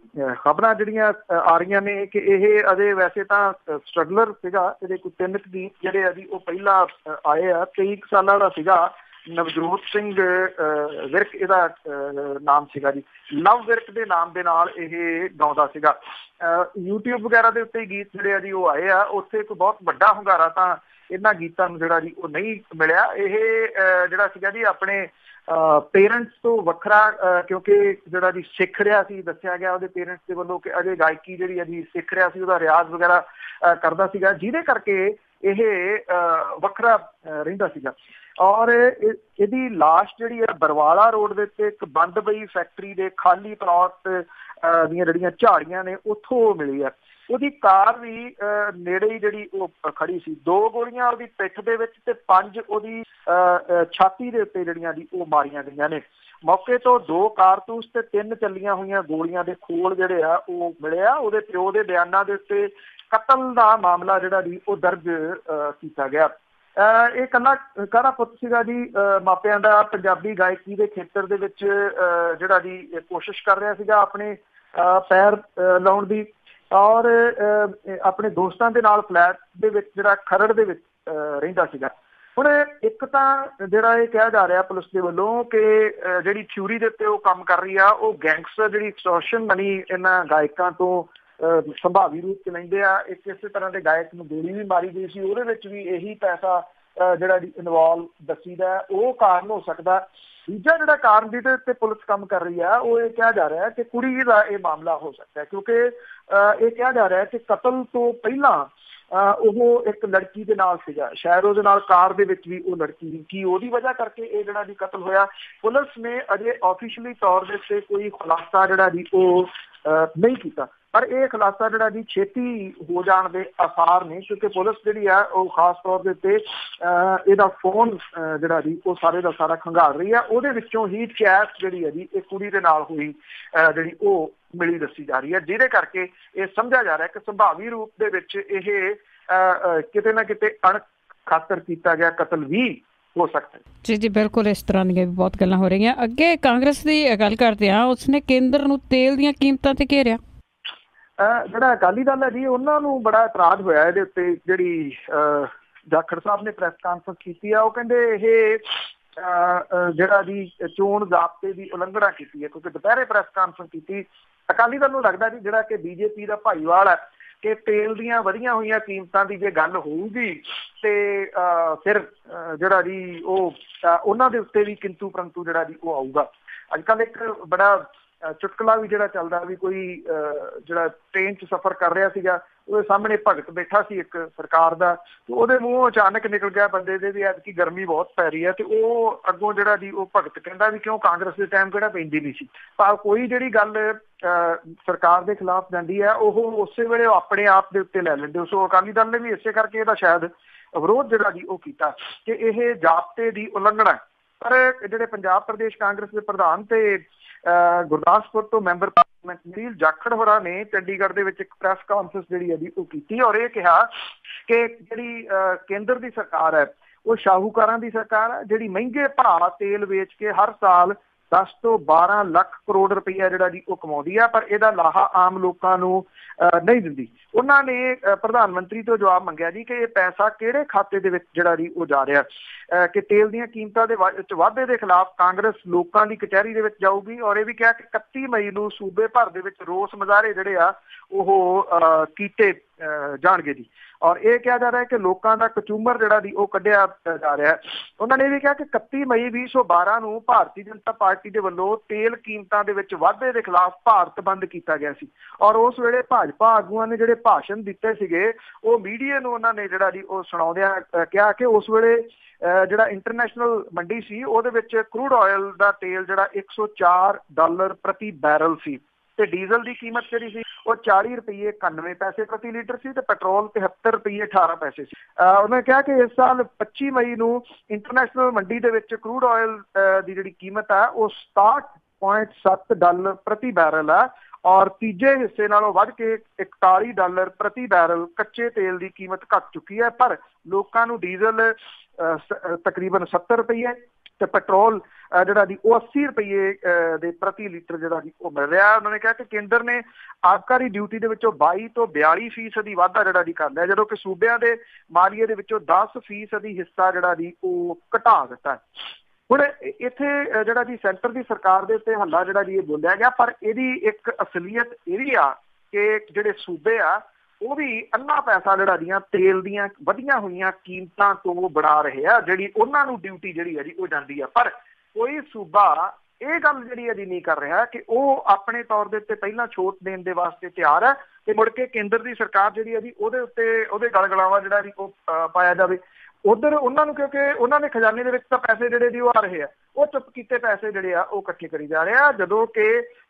ਖਬਰਾਂ ਜਿਹੜੀਆਂ ਆ ਰਹੀਆਂ ਨੇ ਕਿ ਇਹ ਅਜੇ ਵੈਸੇ ਤਾਂ ਸਟਰਗਲਰ ਸੀਗਾ, ਇਹਦੇ ਕੋਈ 3 ਗੀਤ ਜਿਹੜੇ ਆ ਜੀ ਉਹ ਪਹਿਲਾਂ ਆਏ ਆ। 23 ਸਾਲਾਂ ਦਾ ਸੀਗਾ ਨਵਜੋਤ ਸਿੰਘ ਵਿਰਕ ਇਹਦਾ ਨਾਮ ਸੀਗਾ ਜੀ। ਲਵ ਵਿਰਕ ਦੇ ਨਾਮ ਦੇ ਨਾਲ ਇਹ ਗਾਉਂਦਾ ਸੀਗਾ। YouTube ਵਗੈਰਾ ਦੇ ਉੱਤੇ ਗੀਤ ਜਿਹੜੇ ਆ ਜੀ ਉਹ ਆਏ ਆ, ਉੱਥੇ ਇੱਕ ਬਹੁਤ ਵੱਡਾ ਹੁੰਗਾਰਾ ਤਾਂ ਇਹਨਾਂ ਗੀਤਾਂ ਨੂੰ ਜਿਹੜਾ ਜੀ ਉਹ ਨਹੀਂ ਮਿਲਿਆ। ਇਹ ਜਿਹੜਾ ਸੀਗਾ ਜੀ ਆਪਣੇ ਪੇਰੈਂਟਸ ਤੋਂ ਵੱਖਰਾ, ਕਿਉਂਕਿ ਜਿਹੜਾ ਜੀ ਸਿੱਖ ਰਿਹਾ ਸੀ, ਦੱਸਿਆ ਗਿਆ ਉਹਦੇ ਪੇਰੈਂਟਸ ਦੇ ਵੱਲੋਂ ਕਿ ਅਜੇ ਗਾਇਕੀ ਜਿਹੜੀ ਆ ਜੀ ਸਿੱਖ ਰਿਹਾ ਸੀ, ਉਹਦਾ ਰਿਆਜ਼ ਵਗੈਰਾ ਕਰਦਾ ਸੀਗਾ, ਜਿਹਦੇ ਕਰਕੇ ਇਹ ਵੱਖਰਾ ਰਹਿੰਦਾ ਸੀਗਾ। ਔਰ ਇਹਦੀ ਲਾਸ਼ ਜਿਹੜੀ ਹੈ ਬਰਵਾਲਾ ਰੋਡ ਦੇ ਉੱਤੇ ਇੱਕ ਬੰਦ ਪਈ ਫੈਕਟਰੀ ਦੇ ਖਾਲੀ ਪਲਾਟ ਦੀਆਂ ਜਿਹੜੀਆਂ ਝਾੜੀਆਂ ਨੇ ਉੱਥੋਂ ਮਿਲੀ ਹੈ। ਉਹਦੀ ਕਾਰ ਵੀ ਨੇੜੇ ਹੀ ਜਿਹੜੀ ਉਹ ਖੜੀ ਸੀ। 2 ਗੋਲੀਆਂ ਉਹਦੀ ਪਿੱਠ ਦੇ ਵਿੱਚ ਤੇ 5 ਉਹਦੀ ਛਾਤੀ ਦੇ ਉੱਤੇ ਜਿਹੜੀਆਂ ਦੀ ਉਹ ਮਾਰੀਆਂ ਗਈਆਂ ਨੇ। ਮੌਕੇ ਤੋਂ 2 ਕਾਰਤੂਸ ਤੇ 3 ਚੱਲੀਆਂ ਹੋਈਆਂ ਗੋਲੀਆਂ ਦੇ ਖੋਲ ਜਿਹੜੇ ਆ ਉਹ ਮਿਲਿਆ। ਉਹਦੇ ਪਿਓ ਦੇ ਬਿਆਨਾਂ ਦੇ ਉੱਤੇ ਕਤਲ ਦਾ ਮਾਮਲਾ ਜਿਹੜਾ ਜੀ ਉਹ ਦਰਜ ਕੀਤਾ ਗਿਆ। ਇਹ ਕਾਹਦਾ ਪੁੱਤ ਸੀਗਾ ਜੀ ਮਾਪਿਆਂ ਦਾ, ਪੰਜਾਬੀ ਗਾਇਕੀ ਦੇ ਖੇਤਰ ਦੇ ਵਿੱਚ ਜਿਹੜਾ ਜੀ ਕੋਸ਼ਿਸ਼ ਕਰ ਰਿਹਾ ਸੀਗਾ ਆਪਣੇ ਪੈਰ ਲਾਉਣ ਦੀ, ਔਰ ਆਪਣੇ ਦੋਸਤਾਂ ਦੇ ਨਾਲ ਫਲੈਟ ਦੇ ਵਿੱਚ ਜਿਹੜਾ ਖਰੜ ਦੇ ਵਿੱਚ ਰਹਿੰਦਾ ਸੀਗਾ। ਹੁਣ ਇੱਕ ਤਾਂ ਜਿਹੜਾ ਇਹ ਕਿਹਾ ਜਾ ਰਿਹਾ ਪੁਲਿਸ ਦੇ ਵੱਲੋਂ ਕਿ ਜਿਹੜੀ ਥਿਊਰੀ ਦੇ ਉੱਤੇ ਉਹ ਕੰਮ ਕਰ ਰਹੀ ਆ, ਉਹ ਗੈਂਗਸਟਰ ਜਿਹੜੀ ਐਕਸਟੋਰਸ਼ਨ ਮਨੀ ਇਹਨਾਂ ਗਾਇਕਾਂ ਤੋਂ ਸੰਭਾਵੀ ਰੂਪ ਚ ਲੈਂਦੇ ਆ। ਇੱਕ ਇਸੇ ਤਰ੍ਹਾਂ ਦੇ ਗਾਇਕ ਨੂੰ ਗੋਲੀ ਵੀ ਮਾਰੀ ਗਈ ਸੀ, ਉਹਦੇ ਵਿੱਚ ਵੀ ਇਹੀ ਪੈਸਾ ਜਿਹੜਾ ਇਨਵੋਲਵ ਦੱਸੀਦਾ, ਉਹ ਕਾਰਨ ਹੋ ਸਕਦਾ। ਦੂਜਾ ਜਿਹੜਾ ਕਾਰਨ ਜਿਹਦੇ ਉੱਤੇ ਪੁਲਿਸ ਕੰਮ ਕਰ ਰਹੀ ਆ ਉਹ ਇਹ ਕਿਹਾ ਜਾ ਰਿਹਾ ਕਿ ਕੁੜੀ ਦਾ ਇਹ ਮਾਮਲਾ ਹੋ ਸਕਦਾ ਹੈ, ਕਿਉਂਕਿ ਇਹ ਕਿਹਾ ਜਾ ਰਿਹਾ ਕਿ ਕਤਲ ਤੋਂ ਪਹਿਲਾਂ ਉਹ ਇੱਕ ਲੜਕੀ ਦੇ ਨਾਲ ਸੀਗਾ, ਸ਼ਾਇਦ ਉਹਦੇ ਨਾਲ ਕਾਰ ਦੇ ਵਿੱਚ ਵੀ ਉਹ ਲੜਕੀ ਸੀ। ਕੀ ਉਹਦੀ ਵਜ੍ਹਾ ਕਰਕੇ ਇਹ ਜਿਹੜਾ ਜੀ ਕਤਲ ਹੋਇਆ? ਪੁਲਿਸ ਨੇ ਅਜੇ ਆਫੀਸ਼ੀਅਲੀ ਤੌਰ ਦੇ ਉੱਤੇ ਕੋਈ ਖੁਲਾਸਾ ਜਿਹੜਾ ਜੀ ਉਹ ਨਹੀਂ ਕੀਤਾ, ਪਰ ਇਹ ਖੁਲਾਸਾ ਜਿਹੜਾ ਜੀ ਛੇਤੀ ਹੋ ਜਾਣ ਦੇ ਆਸਾਰ ਨੇ, ਕਿਉਂਕਿ ਪੁਲਿਸ ਜਿਹੜੀ ਆ ਉਹ ਖਾਸ ਤੌਰ ਦੇ ਉੱਤੇ ਇਹਦਾ ਫੋਨ ਜਿਹੜਾ ਜੀ ਉਹ ਸਾਰੇ ਦਾ ਸਾਰਾ ਖੰਗਾਲ ਰਹੀ ਆ। ਉਹਦੇ ਵਿੱਚੋਂ ਹੀ ਚੈਟ ਜਿਹੜੀ ਹੈ ਜੀ ਇਹ ਕੁੜੀ ਦੇ ਨਾਲ ਹੋਈ ਜਿਹੜੀ ਉਹ ਮਿਲੀ ਦੱਸੀ ਜਾ ਰਹੀ ਹੈ, ਜਿਹਦੇ ਕਰਕੇ ਇਹ ਸਮਝਿਆ ਜਾ ਰਿਹਾ ਕਿ ਸੰਭਾਵੀ ਰੂਪ ਦੇ ਵਿੱਚ ਇਹ ਕਿਤੇ ਨਾ ਕਿਤੇ ਅਣਖਾਤਰ ਕੀਤਾ ਗਿਆ ਕਤਲ ਵੀ ਹੋ ਸਕਦਾ ਹੈ। ਜੀ ਜੀ ਬਿਲਕੁਲ, ਇਸ ਤਰ੍ਹਾਂ ਦੀਆਂ ਵੀ ਬਹੁਤ ਗੱਲਾਂ ਹੋ ਰਹੀਆਂ। ਅੱਗੇ ਕਾਂਗਰਸ ਦੀ ਗੱਲ ਕਰਦੇ ਹਾਂ, ਉਸਨੇ ਕੇਂਦਰ ਨੂੰ ਤੇਲ ਦੀਆਂ ਕੀਮਤਾਂ ਤੇ ਘੇਰਿਆ। ਜਿਹੜਾ ਅਕਾਲੀ ਦਲ ਹੈ ਜੀ ਉਹਨਾਂ ਨੂੰ ਬੜਾ ਇਤਰਾਜ਼ ਹੋਇਆ ਇਹਦੇ ਉੱਤੇ। ਜਿਹੜੀ ਜਾਖੜ ਸਾਹਿਬ ਨੇ ਪ੍ਰੈਸ ਕਾਨਫਰੰਸ ਕੀਤੀ ਆ, ਉਹ ਕਹਿੰਦੇ ਇਹ ਜਿਹੜਾ ਜੀ ਚੋਣ ਜ਼ਾਬਤੇ ਦੀ ਉਲੰਘਣਾ ਕੀਤੀ ਹੈ, ਕਿਉਂਕਿ ਦੁਪਹਿਰੇ ਪ੍ਰੈਸ ਕਾਨਫਰੰਸ ਕੀਤੀ। ਅਕਾਲੀ ਦਲ ਨੂੰ ਲੱਗਦਾ ਜੀ ਜਿਹੜਾ ਕਿ ਬੀਜੇਪੀ ਦਾ ਭਾਈਵਾਲ ਹੈ ਕਿ ਤੇਲ ਦੀਆਂ ਵਧੀਆਂ ਹੋਈਆਂ ਕੀਮਤਾਂ ਦੀ ਜੇ ਗੱਲ ਹੋਊਗੀ ਤੇ ਫਿਰ ਜਿਹੜਾ ਜੀ ਉਹ ਉਹਨਾਂ ਦੇ ਉੱਤੇ ਵੀ ਕਿੰਤੂ ਪਰੰਤੂ ਜਿਹੜਾ ਜੀ ਉਹ ਆਊਗਾ। ਅੱਜ ਕੱਲ੍ਹ ਇੱਕ ਬੜਾ ਚੁਟਕਲਾ ਵੀ ਜਿਹੜਾ ਚੱਲਦਾ ਵੀ ਕੋਈ ਜਿਹੜਾ ਟ੍ਰੇਨ 'ਚ ਸਫ਼ਰ ਕਰ ਰਿਹਾ ਸੀਗਾ, ਉਹਦੇ ਸਾਹਮਣੇ ਭਗਤ ਬੈਠਾ ਸੀ ਇੱਕ ਸਰਕਾਰ ਦਾ, ਤੇ ਉਹਦੇ ਮੂੰਹੋਂ ਅਚਾਨਕ ਨਿਕਲ ਗਿਆ ਬੰਦੇ ਦੇ ਵੀ ਐਤਕੀ ਗਰਮੀ ਬਹੁਤ ਪੈ ਰਹੀ ਹੈ, ਤੇ ਉਹ ਅੱਗੋਂ ਜਿਹੜਾ ਜੀ ਉਹ ਭਗਤ ਕਹਿੰਦਾ ਵੀ ਕਿਉਂ ਕਾਂਗਰਸ ਦੇ ਟਾਈਮ ਕਿਹੜਾ ਪੈਂਦੀ ਨਹੀਂ ਸੀ। ਪਰ ਕੋਈ ਜਿਹੜੀ ਗੱਲ ਸਰਕਾਰ ਦੇ ਖਿਲਾਫ ਜਾਂਦੀ ਹੈ ਉਹ ਉਸੇ ਵੇਲੇ ਆਪਣੇ ਆਪ ਦੇ ਉੱਤੇ ਲੈ ਲੈਂਦੇ। ਸੋ ਅਕਾਲੀ ਦਲ ਨੇ ਵੀ ਇਸੇ ਕਰਕੇ ਇਹਦਾ ਸ਼ਾਇਦ ਵਿਰੋਧ ਜਿਹੜਾ ਜੀ ਉਹ ਕੀਤਾ ਕਿ ਇਹ ਜ਼ਾਬਤੇ ਦੀ ਉਲੰਘਣਾ। ਪਰ ਜਿਹੜੇ ਪੰਜਾਬ ਪ੍ਰਦੇਸ਼ ਕਾਂਗਰਸ ਦੇ ਪ੍ਰਧਾਨ ਤੇ ਗੁਰਦਾਸਪੁਰ ਤੋਂ ਮੈਂਬਰ ਪਾਰਲੀਮੈਂਟ ਨੀਲ ਜਾਖੜ ਹੋਰਾਂ ਨੇ ਚੰਡੀਗੜ੍ਹ ਦੇ ਵਿੱਚ ਇੱਕ ਪ੍ਰੈਸ ਕਾਨਫਰੰਸ ਜਿਹੜੀ ਹੈ ਜੀ ਉਹ ਕੀਤੀ, ਔਰ ਇਹ ਕਿਹਾ ਕਿ ਜਿਹੜੀ ਕੇਂਦਰ ਦੀ ਸਰਕਾਰ ਹੈ ਉਹ ਸ਼ਾਹੂਕਾਰਾਂ ਦੀ ਸਰਕਾਰ ਹੈ, ਜਿਹੜੀ ਮਹਿੰਗੇ ਭਾਅ ਤੇਲ ਵੇਚ ਕੇ ਹਰ ਸਾਲ 10 ਤੋਂ 12 ਲੱਖ ਕਰੋੜ ਰੁਪਈਆ ਜਿਹੜਾ ਜੀ ਉਹ ਕਮਾਉਂਦੀ ਆ, ਪਰ ਇਹਦਾ ਲਾਹਾ ਆਮ ਲੋਕਾਂ ਨੂੰ ਨਹੀਂ ਦਿੰਦੀ। ਉਹਨਾਂ ਨੇ ਪ੍ਰਧਾਨ ਮੰਤਰੀ ਤੋਂ ਜਵਾਬ ਮੰਗਿਆ ਜੀ ਕਿ ਇਹ ਪੈਸਾ ਕਿਹੜੇ ਖਾਤੇ ਦੇ ਵਿੱਚ ਜਿਹੜਾ ਜੀ ਉਹ ਜਾ ਰਿਹਾ, ਕਿ ਤੇਲ ਦੀਆਂ ਕੀਮਤਾਂ ਦੇ ਵਾਧੇ ਦੇ ਖਿਲਾਫ ਕਾਂਗਰਸ ਲੋਕਾਂ ਦੀ ਕਚਹਿਰੀ ਦੇ ਵਿੱਚ ਜਾਊਗੀ। ਔਰ ਇਹ ਵੀ ਕਿਹਾ ਕਿ 31 ਮਈ ਨੂੰ ਸੂਬੇ ਭਰ ਦੇ ਵਿੱਚ ਰੋਸ ਮੁਜ਼ਾਹਰੇ ਜਿਹੜੇ ਆ ਉਹ ਕੀਤੇ ਜਾਣਗੇ ਜੀ। ਔਰ ਇਹ ਕਿਹਾ ਜਾ ਰਿਹਾ ਹੈ ਕਿ ਲੋਕਾਂ ਦਾ ਕਚੂਮਰ ਜਿਹੜਾ ਦੀ ਉਹ ਕੱਢਿਆ ਜਾ ਰਿਹਾ ਹੈ। ਉਹਨਾਂ ਨੇ ਇਹ ਵੀ ਕਿਹਾ ਕਿ 31 ਮਈ 2012 ਨੂੰ ਭਾਰਤੀ ਜਨਤਾ ਪਾਰਟੀ ਦੇ ਵੱਲੋਂ ਤੇਲ ਕੀਮਤਾਂ ਦੇ ਵਿੱਚ ਵਾਧੇ ਦੇ ਖਿਲਾਫ ਭਾਰਤ ਬੰਦ ਕੀਤਾ ਗਿਆ ਸੀ ਔਰ ਉਸ ਵੇਲੇ ਭਾਜਪਾ ਆਗੂਆਂ ਨੇ ਜਿਹੜੇ ਭਾਸ਼ਣ ਦਿੱਤੇ ਸੀਗੇ ਉਹ ਮੀਡੀਆ ਨੂੰ ਉਹਨਾਂ ਨੇ ਜਿਹੜਾ ਦੀ ਉਹ ਸੁਣਾਉਂਦਿਆਂ ਕਿਹਾ ਕਿ ਉਸ ਵੇਲੇ ਜਿਹੜਾ ਇੰਟਰਨੈਸ਼ਨਲ ਮੰਡੀ ਸੀ ਉਹਦੇ ਵਿੱਚ ਕਰੂਡ ਆਇਲ ਦਾ ਤੇਲ ਜਿਹੜਾ $104 ਪ੍ਰਤੀ ਬੈਰਲ ਸੀ ਤੇ ਡੀਜ਼ਲ ਦੀ ਕੀਮਤ ਜਿਹੜੀ ਸੀ ਉਹ ₹40.91 ਪ੍ਰਤੀ ਲੀਟਰ ਸੀ ਤੇ ਪੈਟਰੋਲ ₹73.18 ਸੀ। ਉਹਨੇ ਕਿਹਾ ਕਿ ਇਸ ਸਾਲ 25 ਮਈ ਨੂੰ ਇੰਟਰਨੈਸ਼ਨਲ ਮੰਡੀ ਦੇ ਵਿੱਚ ਕਰੂਡ ਆਇਲ ਦੀ ਜਿਹੜੀ ਕੀਮਤ ਹੈ ਉਹ $67.7 ਪ੍ਰਤੀ ਬੈਰਲ ਹੈ ਔਰ ਤੀਜੇ ਹਿੱਸੇ ਨਾਲੋਂ ਵੱਧ ਕੇ $41 ਪ੍ਰਤੀ ਬੈਰਲ ਕੱਚੇ ਤੇਲ ਦੀ ਕੀਮਤ ਘਟ ਚੁੱਕੀ ਹੈ। ਪਰ ਲੋਕਾਂ ਨੂੰ ਡੀਜ਼ਲ ਤਕਰੀਬਨ ₹70 ਤੇ ਪੈਟਰੋਲ ਜਿਹੜਾ ਦੀ ਉਹ ₹80 ਦੇ ਪ੍ਰਤੀ ਲੀਟਰ ਜਿਹੜਾ ਦੀ ਉਹ ਮਿਲ ਰਿਹਾ। ਉਹਨਾਂ ਨੇ ਕਿਹਾ ਕਿ ਕੇਂਦਰ ਨੇ ਆਬਕਾਰੀ ਡਿਊਟੀ ਦੇ ਵਿੱਚੋਂ 22 ਤੋਂ 42% ਵਾਧਾ ਜਿਹੜਾ ਦੀ ਕਰ ਲਿਆ ਜਦੋਂ ਕਿ ਸੂਬਿਆਂ ਦੇ ਮਾਲੀਏ ਦੇ ਵਿੱਚੋਂ 10% ਹਿੱਸਾ ਜਿਹੜਾ ਦੀ ਉਹ ਘਟਾ ਦਿੱਤਾ। ਹੁਣ ਇੱਥੇ ਜਿਹੜਾ ਦੀ ਸੈਂਟਰ ਦੀ ਸਰਕਾਰ ਦੇ ਉੱਤੇ ਹੱਲਾ ਜਿਹੜਾ ਜੀ ਇਹ ਬੋਲਿਆ ਗਿਆ ਪਰ ਇਹਦੀ ਇੱਕ ਅਸਲੀਅਤ ਇਹ ਵੀ ਆ ਕਿ ਜਿਹੜੇ ਸੂਬੇ ਆ ਉਹ ਵੀ ਅੰਨਾ ਪੈਸਾ ਜਿਹੜਾ ਦੀਆਂ ਤੇਲ ਦੀਆਂ ਵਧੀਆਂ ਹੋਈਆਂ ਕੀਮਤਾਂ ਤੋਂ ਬਣਾ ਰਹੇ ਆ ਜਿਹੜੀ ਉਹਨਾਂ ਨੂੰ ਡਿਊਟੀ ਜਿਹੜੀ ਹੈ ਜੀ ਉਹ ਜਾਂਦੀ ਆ। ਪਰ ਕੋਈ ਸੂਬਾ ਇਹ ਗੱਲ ਜਿਹੜੀ ਹੈ ਜੀ ਨਹੀਂ ਕਰ ਰਿਹਾ ਕਿ ਉਹ ਆਪਣੇ ਤੌਰ ਦੇ ਉੱਤੇ ਪਹਿਲਾਂ ਛੋਟ ਦੇਣ ਦੇ ਵਾਸਤੇ ਤਿਆਰ ਹੈ ਤੇ ਮੁੜ ਕੇ ਕੇਂਦਰ ਦੀ ਸਰਕਾਰ ਜਿਹੜੀ ਹੈ ਜੀ ਉਹਦੇ ਉੱਤੇ ਉਹਦੇ ਗਲਗਲਾਵਾ ਜਿਹੜਾ ਜੀ ਉਹ ਪਾਇਆ ਜਾਵੇ। ਉਧਰ ਉਹਨਾਂ ਨੂੰ ਕਿਉਂਕਿ ਉਹਨਾਂ ਦੇ ਖਜ਼ਾਨੇ ਦੇ ਵਿੱਚ ਤਾਂ ਪੈਸੇ ਜਿਹੜੇ ਜੀ ਉਹ ਆ ਰਹੇ ਆ ਉਹ ਚੁੱਪ ਕੀਤੇ ਪੈਸੇ ਜਿਹੜੇ ਆ ਉਹ ਇਕੱਠੇ ਕਰੀ ਜਾ ਰਹੇ ਆ ਜਦੋਂ ਕਿ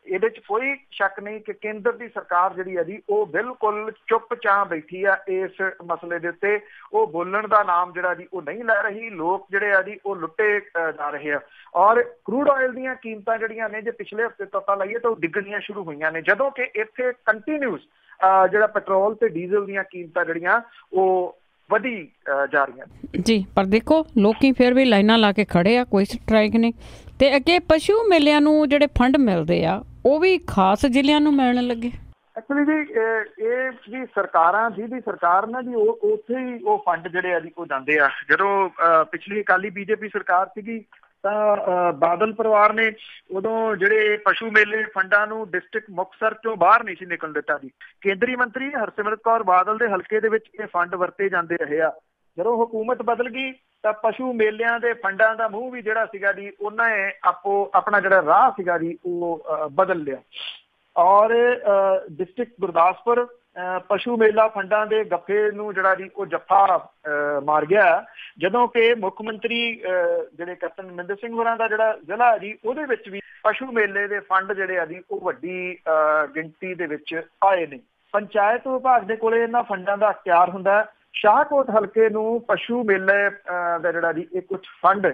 ਇਹਦੇ 'ਚ ਕੋਈ ਸ਼ੱਕ ਨਹੀਂ ਕਿ ਕੇਂਦਰ ਦੀ ਸਰਕਾਰ ਜਿਹੜੀ ਹੈ ਜੀ ਉਹ ਬਿਲਕੁਲ ਚੁੱਪ-ਚਾਂ ਬੈਠੀ ਆ ਇਸ ਮਸਲੇ ਦੇ ਉੱਤੇ। ਉਹ ਬੋਲਣ ਦਾ ਨਾਮ ਜਿਹੜਾ ਜੀ ਉਹ ਨਹੀਂ ਲੈ ਰਹੀ। ਲੋਕ ਜਿਹੜੇ ਆ ਜੀ ਉਹ ਲੁੱਟੇ ਜਾ ਰਹੇ ਆ ਔਰ ਕਰੂਡ ਆਇਲ ਦੀਆਂ ਕੀਮਤਾਂ ਜਿਹੜੀਆਂ ਨੇ ਜੇ ਪਿਛਲੇ ਹਫ਼ਤੇ ਤੋਂ ਪਤਾ ਲਾਈਏ ਤਾਂ ਉਹ ਡਿੱਗਣੀਆਂ ਸ਼ੁਰੂ ਹੋਈਆਂ ਨੇ ਜਦੋਂ ਕਿ ਇੱਥੇ ਕੰਟੀਨਿਊਸ ਜਿਹੜਾ ਪੈਟਰੋਲ ਤੇ ਡੀਜ਼ਲ ਦੀਆਂ ਕੀਮਤਾਂ ਜਿਹੜੀਆਂ ਉਹ ਵਧੀ ਜਾ ਰਹੀਆਂ ਜੀ। ਪਰ ਦੇਖੋ ਲੋਕੀ ਫਿਰ ਵੀ ਲਾਈਨਾਂ ਲਾ ਕੇ ਖੜੇ ਆ ਕੋਈ ਸਟ੍ਰਾਈਕ ਨਹੀਂ ਤੇ ਅੱਗੇ ਪਸ਼ੂ ਮੇਲਿਆਂ ਨੂੰ ਜਿਹੜੇ ਫੰਡ ਮਿਲਦੇ ਆ ਉਹ ਵੀ ਖਾਸ ਜ਼ਿਲ੍ਹਿਆਂ ਨੂੰ ਮਿਲਣ ਲੱਗੇ। ਐਕਚੁਅਲੀ ਜੀ ਇਹ ਵੀ ਸਰਕਾਰਾਂ ਜਿਹਦੀ ਸਰਕਾਰ ਨਾ ਜੀ ਉਹ ਉੱਥੇ ਹੀ ਉਹ ਫੰਡ ਜਿਹੜੇ ਆ ਜੀ ਉਹ ਜਾਂਦੇ ਆ। ਜਦੋਂ ਪਿਛਲੀ ਅਕਾਲੀ ਬੀਜੇਪੀ ਸਰਕਾਰ ਸੀਗੀ ਤਾਂ ਬਾਦਲ ਪਰਿਵਾਰ ਨੇ ਉਦੋਂ ਜਿਹੜੇ ਪਸ਼ੂ ਮੇਲੇ ਫੰਡਾਂ ਨੂੰ ਡਿਸਟ੍ਰਿਕਟ ਮੁਕਤਸਰ ਚੋਂ ਬਾਹਰ ਨਹੀਂ ਸੀ ਨਿਕਲਣ ਦਿੱਤਾ ਜੀ। ਕੇਂਦਰੀ ਮੰਤਰੀ ਹਰਸਿਮਰਤ ਕੌਰ ਬਾਦਲ ਦੇ ਹਲਕੇ ਦੇ ਵਿੱਚ ਇਹ ਫੰਡ ਵਰਤੇ ਜਾਂਦੇ ਰਹੇ ਆ। ਜਦੋਂ ਹੁਕੂਮਤ ਬਦਲ ਗਈ ਤਾਂ ਪਸ਼ੂ ਮੇਲਿਆਂ ਦੇ ਫੰਡਾਂ ਦਾ ਮੂੰਹ ਵੀ ਜਿਹੜਾ ਸੀਗਾ ਜੀ ਉਹਨਾਂ ਨੇ ਆਪਣਾ ਜਿਹੜਾ ਰਾਹ ਸੀਗਾ ਜੀ ਉਹ ਬਦਲ ਲਿਆ ਔਰ ਡਿਸਟ੍ਰਿਕਟ ਗੁਰਦਾਸਪੁਰ ਪਸ਼ੂ ਮੇਲਾ ਫੰਡਾਂ ਦੇ ਗੱਫੇ ਨੂੰ ਜਿਹੜਾ ਜੀ ਉਹ ਜੱਫਾ ਮਾਰ ਗਿਆ ਜਦੋਂ ਕਿ ਮੁੱਖ ਮੰਤਰੀ ਜਿਹੜੇ ਕੈਪਟਨ ਅਮਰਿੰਦਰ ਸਿੰਘ ਹੋਰਾਂ ਦਾ ਜਿਹੜਾ ਜ਼ਿਲ੍ਹਾ ਜੀ ਉਹਦੇ ਵਿੱਚ ਵੀ ਪਸ਼ੂ ਮੇਲੇ ਦੇ ਫੰਡ ਜਿਹੜੇ ਆ ਜੀ ਉਹ ਵੱਡੀ ਗਿਣਤੀ ਦੇ ਵਿੱਚ ਆਏ ਨੇ। ਪੰਚਾਇਤ ਵਿਭਾਗ ਦੇ ਕੋਲੇ ਇਹਨਾਂ ਫੰਡਾਂ ਦਾ ਅਖਤਿਆਰ ਹੁੰਦਾ। ਸ਼ਾਹਕੋਟ ਹਲਕੇ ਨੂੰ ਪਸ਼ੂ ਮੇਲੇ ਦਾ ਜਿਹੜਾ ਜੀ ਇਹ ਕੁਝ ਫੰਡ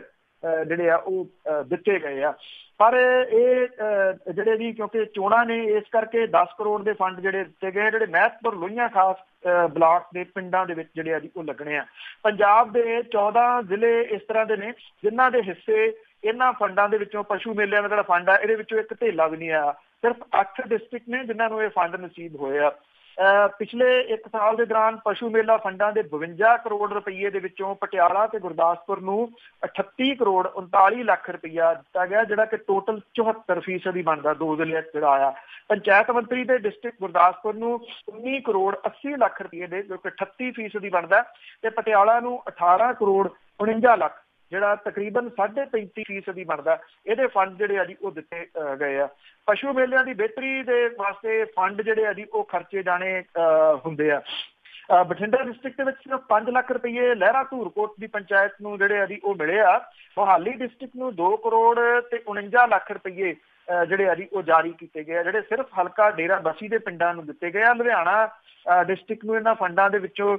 ਜਿਹੜੇ ਆ ਉਹ ਦਿੱਤੇ ਗਏ ਆ ਪਰ ਇਹ ਜਿਹੜੇ ਵੀ ਕਿਉਂਕਿ ਚੋਣਾਂ ਨੇ ਇਸ ਕਰਕੇ 10 ਕਰੋੜ ਦੇ ਫੰਡ ਜਿਹੜੇ ਦਿੱਤੇ ਗਏ ਜਿਹੜੇ ਮਹਿਤਪੁਰ ਲੋਹੀਆਂ ਖਾਸ ਬਲਾਕ ਦੇ ਪਿੰਡਾਂ ਦੇ ਵਿੱਚ ਜਿਹੜੇ ਆ ਜੀ ਉਹ ਲੱਗਣੇ ਆ। ਪੰਜਾਬ ਦੇ 14 ਜ਼ਿਲ੍ਹੇ ਇਸ ਤਰ੍ਹਾਂ ਦੇ ਨੇ ਜਿਨ੍ਹਾਂ ਦੇ ਹਿੱਸੇ ਇਹਨਾਂ ਫੰਡਾਂ ਦੇ ਵਿੱਚੋਂ ਪਸ਼ੂ ਮੇਲਿਆਂ ਦਾ ਜਿਹੜਾ ਫੰਡ ਆ ਇਹਦੇ ਵਿੱਚੋਂ ਇੱਕ ਧੇਲਾ ਵੀ ਨਹੀਂ ਆਇਆ। ਸਿਰਫ 8 ਡਿਸਟ੍ਰਿਕਟ ਨੇ ਜਿਨ੍ਹਾਂ ਨੂੰ ਇਹ ਫੰਡ ਨਸੀਬ ਹੋਏ ਆ। ਪਿਛਲੇ 1 ਸਾਲ ਦੇ ਦੌਰਾਨ ਪਸ਼ੂ ਮੇਲਾ ਫੰਡਾਂ ਦੇ 52 ਕਰੋੜ ਰੁਪਈਏ ਦੇ ਵਿੱਚੋਂ ਪਟਿਆਲਾ ਤੇ ਗੁਰਦਾਸਪੁਰ ਨੂੰ 38 ਕਰੋੜ 39 ਲੱਖ ਰੁਪਈਆ ਦਿੱਤਾ ਗਿਆ ਜਿਹੜਾ ਕਿ ਟੋਟਲ 74% ਹੀ ਬਣਦਾ। 2 ਜ਼ਿਲ੍ਹਿਆਂ ਜਿਹੜਾ ਆਇਆ। ਪੰਚਾਇਤ ਮੰਤਰੀ ਦੇ ਡਿਸਟ੍ਰਿਕਟ ਗੁਰਦਾਸਪੁਰ ਨੂੰ 19 ਕਰੋੜ 80 ਲੱਖ ਰੁਪਈਏ ਦੇ ਜੋ ਕਿ 38% ਹੀ ਬਣਦਾ ਤੇ ਪਟਿਆਲਾ ਨੂੰ 18 ਕਰੋੜ 49 ਲੱਖ ਜਿਹੜਾ ਤਕਰੀਬਨ 35.5% ਹੀ ਬਣਦਾ। ਇਹਦੇ ਫੰਡ ਜਿਹੜੇ ਆ ਜੀ ਉਹ ਦਿੱਤੇ ਗਏ ਆ। ਪਸ਼ੂ ਮੇਲਿਆਂ ਦੀ ਬਿਹਤਰੀ ਦੇ ਵਾਸਤੇ ਫੰਡ ਜਿਹੜੇ ਆ ਜੀ ਉਹ ਖਰਚੇ ਜਾਣੇ ਹੁੰਦੇ ਆ। ਬਠਿੰਡਾ ਡਿਸਟ੍ਰਿਕਟ ਦੇ ਵਿੱਚ ਸਿਰਫ 5 ਲੱਖ ਰੁਪਈਏ ਲਹਿਰਾ ਧੂਰਕੋਟ ਦੀ ਪੰਚਾਇਤ ਨੂੰ ਜਿਹੜੇ ਆ ਜੀ ਉਹ ਮਿਲੇ ਆ। ਮੋਹਾਲੀ ਡਿਸਟ੍ਰਿਕਟ ਨੂੰ 2 ਕਰੋੜ ਤੇ 49 ਲੱਖ ਰੁਪਈਏ ਜਿਹੜੇ ਆ ਜੀ ਉਹ ਜਾਰੀ ਕੀਤੇ ਗਏ ਆ ਜਿਹੜੇ ਸਿਰਫ ਹਲਕਾ ਡੇਰਾ ਬਸੀ ਦੇ ਪਿੰਡਾਂ ਨੂੰ ਦਿੱਤੇ ਗਏ ਆ। ਲੁਧਿਆਣਾ ਡਿਸਟ੍ਰਿਕਟ ਨੂੰ ਇਹਨਾਂ ਫੰਡਾਂ ਦੇ ਵਿੱਚੋਂ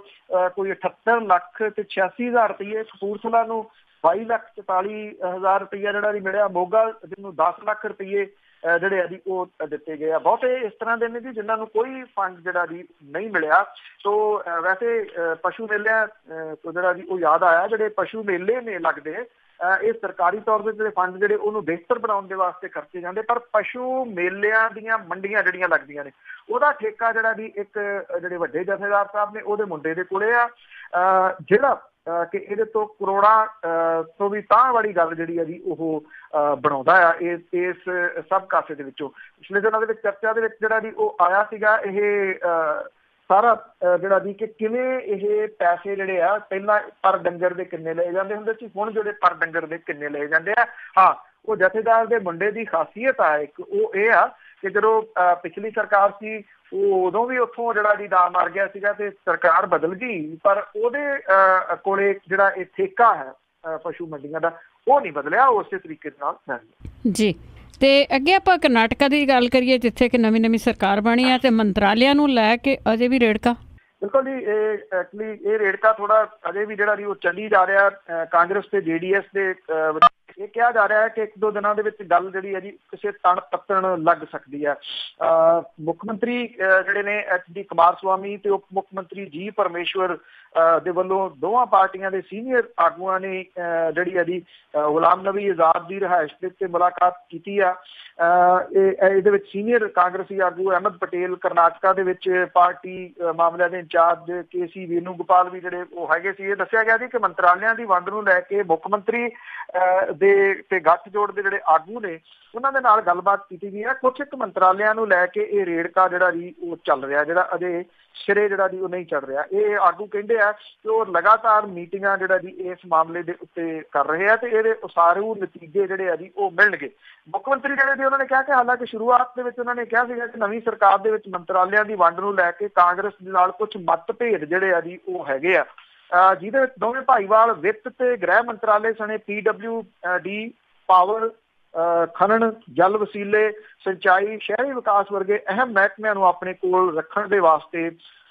ਕੋਈ 78 ਲੱਖ ਤੇ 86,000 ਰੁਪਈਏ, ਕਪੂਰਥਲਾ ਨੂੰ 22 ਲੱਖ 44,000 ਰੁਪਈਆ ਜਿਹੜਾ ਵੀ ਮਿਲਿਆ, ਮੋਗਾ ਜਿਹਨੂੰ 10 ਲੱਖ ਰੁਪਈਏ ਜਿਹੜੇ ਆ ਜੀ ਉਹ ਦਿੱਤੇ ਗਏ ਆ। ਬਹੁਤੇ ਇਸ ਤਰ੍ਹਾਂ ਦੇ ਨੇ ਜੀ ਜਿਨ੍ਹਾਂ ਨੂੰ ਕੋਈ ਫੰਡ ਜਿਹੜਾ ਜੀ ਨਹੀਂ ਮਿਲਿਆ। ਸੋ ਵੈਸੇ ਪਸ਼ੂ ਮੇਲਿਆਂ ਤੋਂ ਜਿਹੜਾ ਜੀ ਉਹ ਯਾਦ ਆਇਆ ਜਿਹੜੇ ਪਸ਼ੂ ਮੇਲੇ ਨੇ ਲੱਗਦੇ ਇਹ ਸਰਕਾਰੀ ਤੌਰ ਤੇ ਜਿਹੜੇ ਫੰਡ ਜਿਹੜੇ ਉਹਨੂੰ ਬਿਹਤਰ ਬਣਾਉਣ ਦੇ ਵਾਸਤੇ ਖਰਚੇ ਜਾਂਦੇ ਪਰ ਪਸ਼ੂ ਮੇਲਿਆਂ ਦੀਆਂ ਮੰਡੀਆਂ ਜਿਹੜੀਆਂ ਲੱਗਦੀਆਂ ਨੇ ਉਹਦਾ ਠੇਕਾ ਜਿਹੜਾ ਜੀ ਇੱਕ ਜਿਹੜੇ ਵੱਡੇ ਜਥੇਦਾਰ ਸਾਹਿਬ ਨੇ ਉਹਦੇ ਮੁੰਡੇ ਦੇ ਕੋਲੇ ਆ ਜਿਹੜਾ ਕਿ ਇਹਦੇ ਤੋਂ ਕਰੋੜਾਂ ਤੋਂ ਵੀ ਤਾਂ ਵਾਲੀ ਗੱਲ ਜਿਹੜੀ ਆ ਜੀ ਉਹ ਬਣਾਉਂਦਾ ਆ ਇਸ ਸਭ ਕਾਸੇ ਦੇ ਵਿੱਚੋਂ। ਪਿਛਲੇ ਦਿਨਾਂ ਦੇ ਵਿੱਚ ਚਰਚਾ ਦੇ ਵਿੱਚ ਜਿਹੜਾ ਜੀ ਉਹ ਆਇਆ ਸੀਗਾ ਇਹ ਸਾਰਾ ਜਿਹੜਾ ਜੀ ਕਿ ਕਿਵੇਂ ਇਹ ਪੈਸੇ ਜਿਹੜੇ ਆ ਪਹਿਲਾਂ ਪਰ ਡੰਗਰ ਦੇ ਕਿੰਨੇ ਲਏ ਜਾਂਦੇ ਹੁੰਦੇ ਸੀ, ਹੁਣ ਜਿਹੜੇ ਪਰ ਡੰਗਰ ਦੇ ਕਿੰਨੇ ਲਏ ਜਾਂਦੇ ਆ। ਹਾਂ, ਉਹ ਜਥੇਦਾਰ ਦੇ ਮੁੰਡੇ ਦੀ ਖਾਸੀਅਤ ਆ ਇੱਕ, ਉਹ ਇਹ ਆ ਕਿ ਜਦੋਂ ਪਿਛਲੀ ਸਰਕਾਰ ਸੀ ਉਹ ਉਦੋਂ ਵੀ ਉੱਥੋਂ ਜਿਹੜਾ ਜੀ ਦਾ ਮਰ ਗਿਆ ਸੀਗਾ ਤੇ ਸਰਕਾਰ ਬਦਲ ਗਈ, ਪਰ ਉਹਦੇ ਕੋਲੇ ਜਿਹੜਾ ਇਹ ਠੇਕਾ ਹੈ ਪਸ਼ੂ ਮੰਡੀਆਂ ਦਾ ਉਹ ਨਹੀਂ ਬਦਲਿਆ, ਉਸੇ ਤਰੀਕੇ ਨਾਲ ਹੈ ਜੀ। ਤੇ ਅੱਗੇ ਆਪਾਂ ਕਰਨਾਟਕਾ ਦੀ ਗੱਲ ਕਰੀਏ, ਜਿੱਥੇ ਕਿ ਨਵੀਂ ਸਰਕਾਰ ਬਣੀ ਆ ਤੇ ਮੰਤਰਾਲਿਆਂ ਨੂੰ ਲੈ ਕੇ ਅਜੇ ਵੀ ਰੇੜਕਾ। ਬਿਲਕੁਲ ਜੀ, ਇਹ ਐਕਚੁਅਲੀ ਇਹ ਰੇੜਕਾ ਥੋੜਾ ਅਜੇ ਵੀ ਜਿਹੜਾ ਜੀ ਉਹ ਚੱਲੀ ਜਾ ਰਿਹਾ ਕਾਂਗਰਸ ਤੇ JDS ਦੇ। ਇਹ ਕਿਹਾ ਜਾ ਰਿਹਾ ਹੈ ਕਿ 1-2 ਦਿਨਾਂ ਦੇ ਵਿੱਚ ਗੱਲ ਜਿਹੜੀ ਹੈ ਜੀ ਕਿਸੇ ਤਣ ਪੱਤਣ ਲੱਗ ਸਕਦੀ ਹੈ। ਮੁੱਖ ਮੰਤਰੀ ਜਿਹੜੇ ਨੇ HD ਕੁਮਾਰ ਸਵਾਮੀ ਤੇ ਉਪ ਮੁੱਖ ਮੰਤਰੀ ਜੀ ਪਰਮੇਸ਼ਵਰ ਦੇ ਵੱਲੋਂ ਦੋਵਾਂ ਪਾਰਟੀਆਂ ਦੇ ਸੀਨੀਅਰ ਆਗੂਆਂ ਨੇ ਜਿਹੜੀ ਹੈ ਜੀ ਗੁਲਾਮ ਨਬੀ ਆਜ਼ਾਦ ਦੀ ਰਿਹਾਇਸ਼ ਦੇ ਉੱਤੇ ਮੁਲਾਕਾਤ ਕੀਤੀ ਆ। ਇਹਦੇ ਵਿੱਚ ਸੀਨੀਅਰ ਕਾਂਗਰਸੀ ਆਗੂ ਅਹਿਮਦ ਪਟੇਲ, ਕਰਨਾਟਕਾ ਦੇ ਵਿੱਚ ਪਾਰਟੀ ਮਾਮਲਿਆਂ ਦੇ ਇੰਚਾਰਜ KC ਵੇਣੂਗੋਪਾਲ ਵੀ ਜਿਹੜੇ ਉਹ ਹੈਗੇ ਸੀ। ਇਹ ਦੱਸਿਆ ਗਿਆ ਸੀ ਕਿ ਮੰਤਰਾਲਿਆਂ ਦੀ ਵੰਡ ਨੂੰ ਲੈ ਕੇ ਮੁੱਖ ਮੰਤਰੀ ਦੇ ਤੇ ਗੱਠਜੋੜ ਦੇ ਜਿਹੜੇ ਆਗੂ ਨੇ ਉਹਨਾਂ ਦੇ ਨਾਲ ਗੱਲਬਾਤ ਕੀਤੀ ਗਈ ਹੈ। ਕੁਛ ਇੱਕ ਮੰਤਰਾਲਿਆਂ ਨੂੰ ਲੈ ਕੇ ਇਹ ਰੇੜਕਾ ਜਿਹੜਾ ਜੀ ਉਹ ਚੱਲ ਰਿਹਾ, ਜਿਹੜਾ ਅਜੇ ਸਿਰੇ ਜਿਹੜਾ ਜੀ ਉਹ ਨਹੀਂ ਚੜ ਰਿਹਾ। ਇਹ ਆਗੂ ਕਹਿੰਦੇ ਆ ਕਿ ਉਹ ਲਗਾਤਾਰ ਮੀਟਿੰਗਾਂ ਜਿਹੜਾ ਜੀ ਇਸ ਮਾਮਲੇ ਦੇ ਉੱਤੇ ਕਰ ਰਹੇ ਆ ਤੇ ਇਹਦੇ ਉਸਾਰੂ ਨਤੀਜੇ ਜਿਹੜੇ ਆ ਜੀ ਉਹ ਮਿਲਣਗੇ। ਮੁੱਖ ਮੰਤਰੀ ਜਿਹੜੇ ਜੀ ਉਹਨਾਂ ਨੇ ਕਿਹਾ ਕਿ ਹਾਲਾਂਕਿ ਸ਼ੁਰੂਆਤ ਦੇ ਵਿੱਚ ਉਹਨਾਂ ਨੇ ਕਿਹਾ ਸੀਗਾ ਕਿ ਨਵੀਂ ਸਰਕਾਰ ਦੇ ਵਿੱਚ ਮੰਤਰਾਲਿਆਂ ਦੀ ਵੰਡ ਨੂੰ ਲੈ ਕੇ ਕਾਂਗਰਸ ਦੇ ਨਾਲ ਕੁਝ ਮਤਭੇਦ ਜਿਹੜੇ ਆ ਜੀ ਉਹ ਹੈਗੇ ਆ, ਜਿਹਦੇ ਵਿੱਚ ਦੋਵੇਂ ਭਾਈਵਾਲ ਵਿੱਤ ਤੇ ਗ੍ਰਹਿ ਮੰਤਰਾਲੇ ਸਣੇ PWD, ਪਾਵਰ, ਖਨਨ, ਜਲ ਵਸੀਲੇ, ਸਿੰਚਾਈ, ਸ਼ਹਿਰੀ ਵਿਕਾਸ ਵਰਗੇ ਅਹਿਮ ਮਹਿਕਮਿਆਂ ਨੂੰ ਆਪਣੇ ਕੋਲ ਰੱਖਣ ਦੇ ਵਾਸਤੇ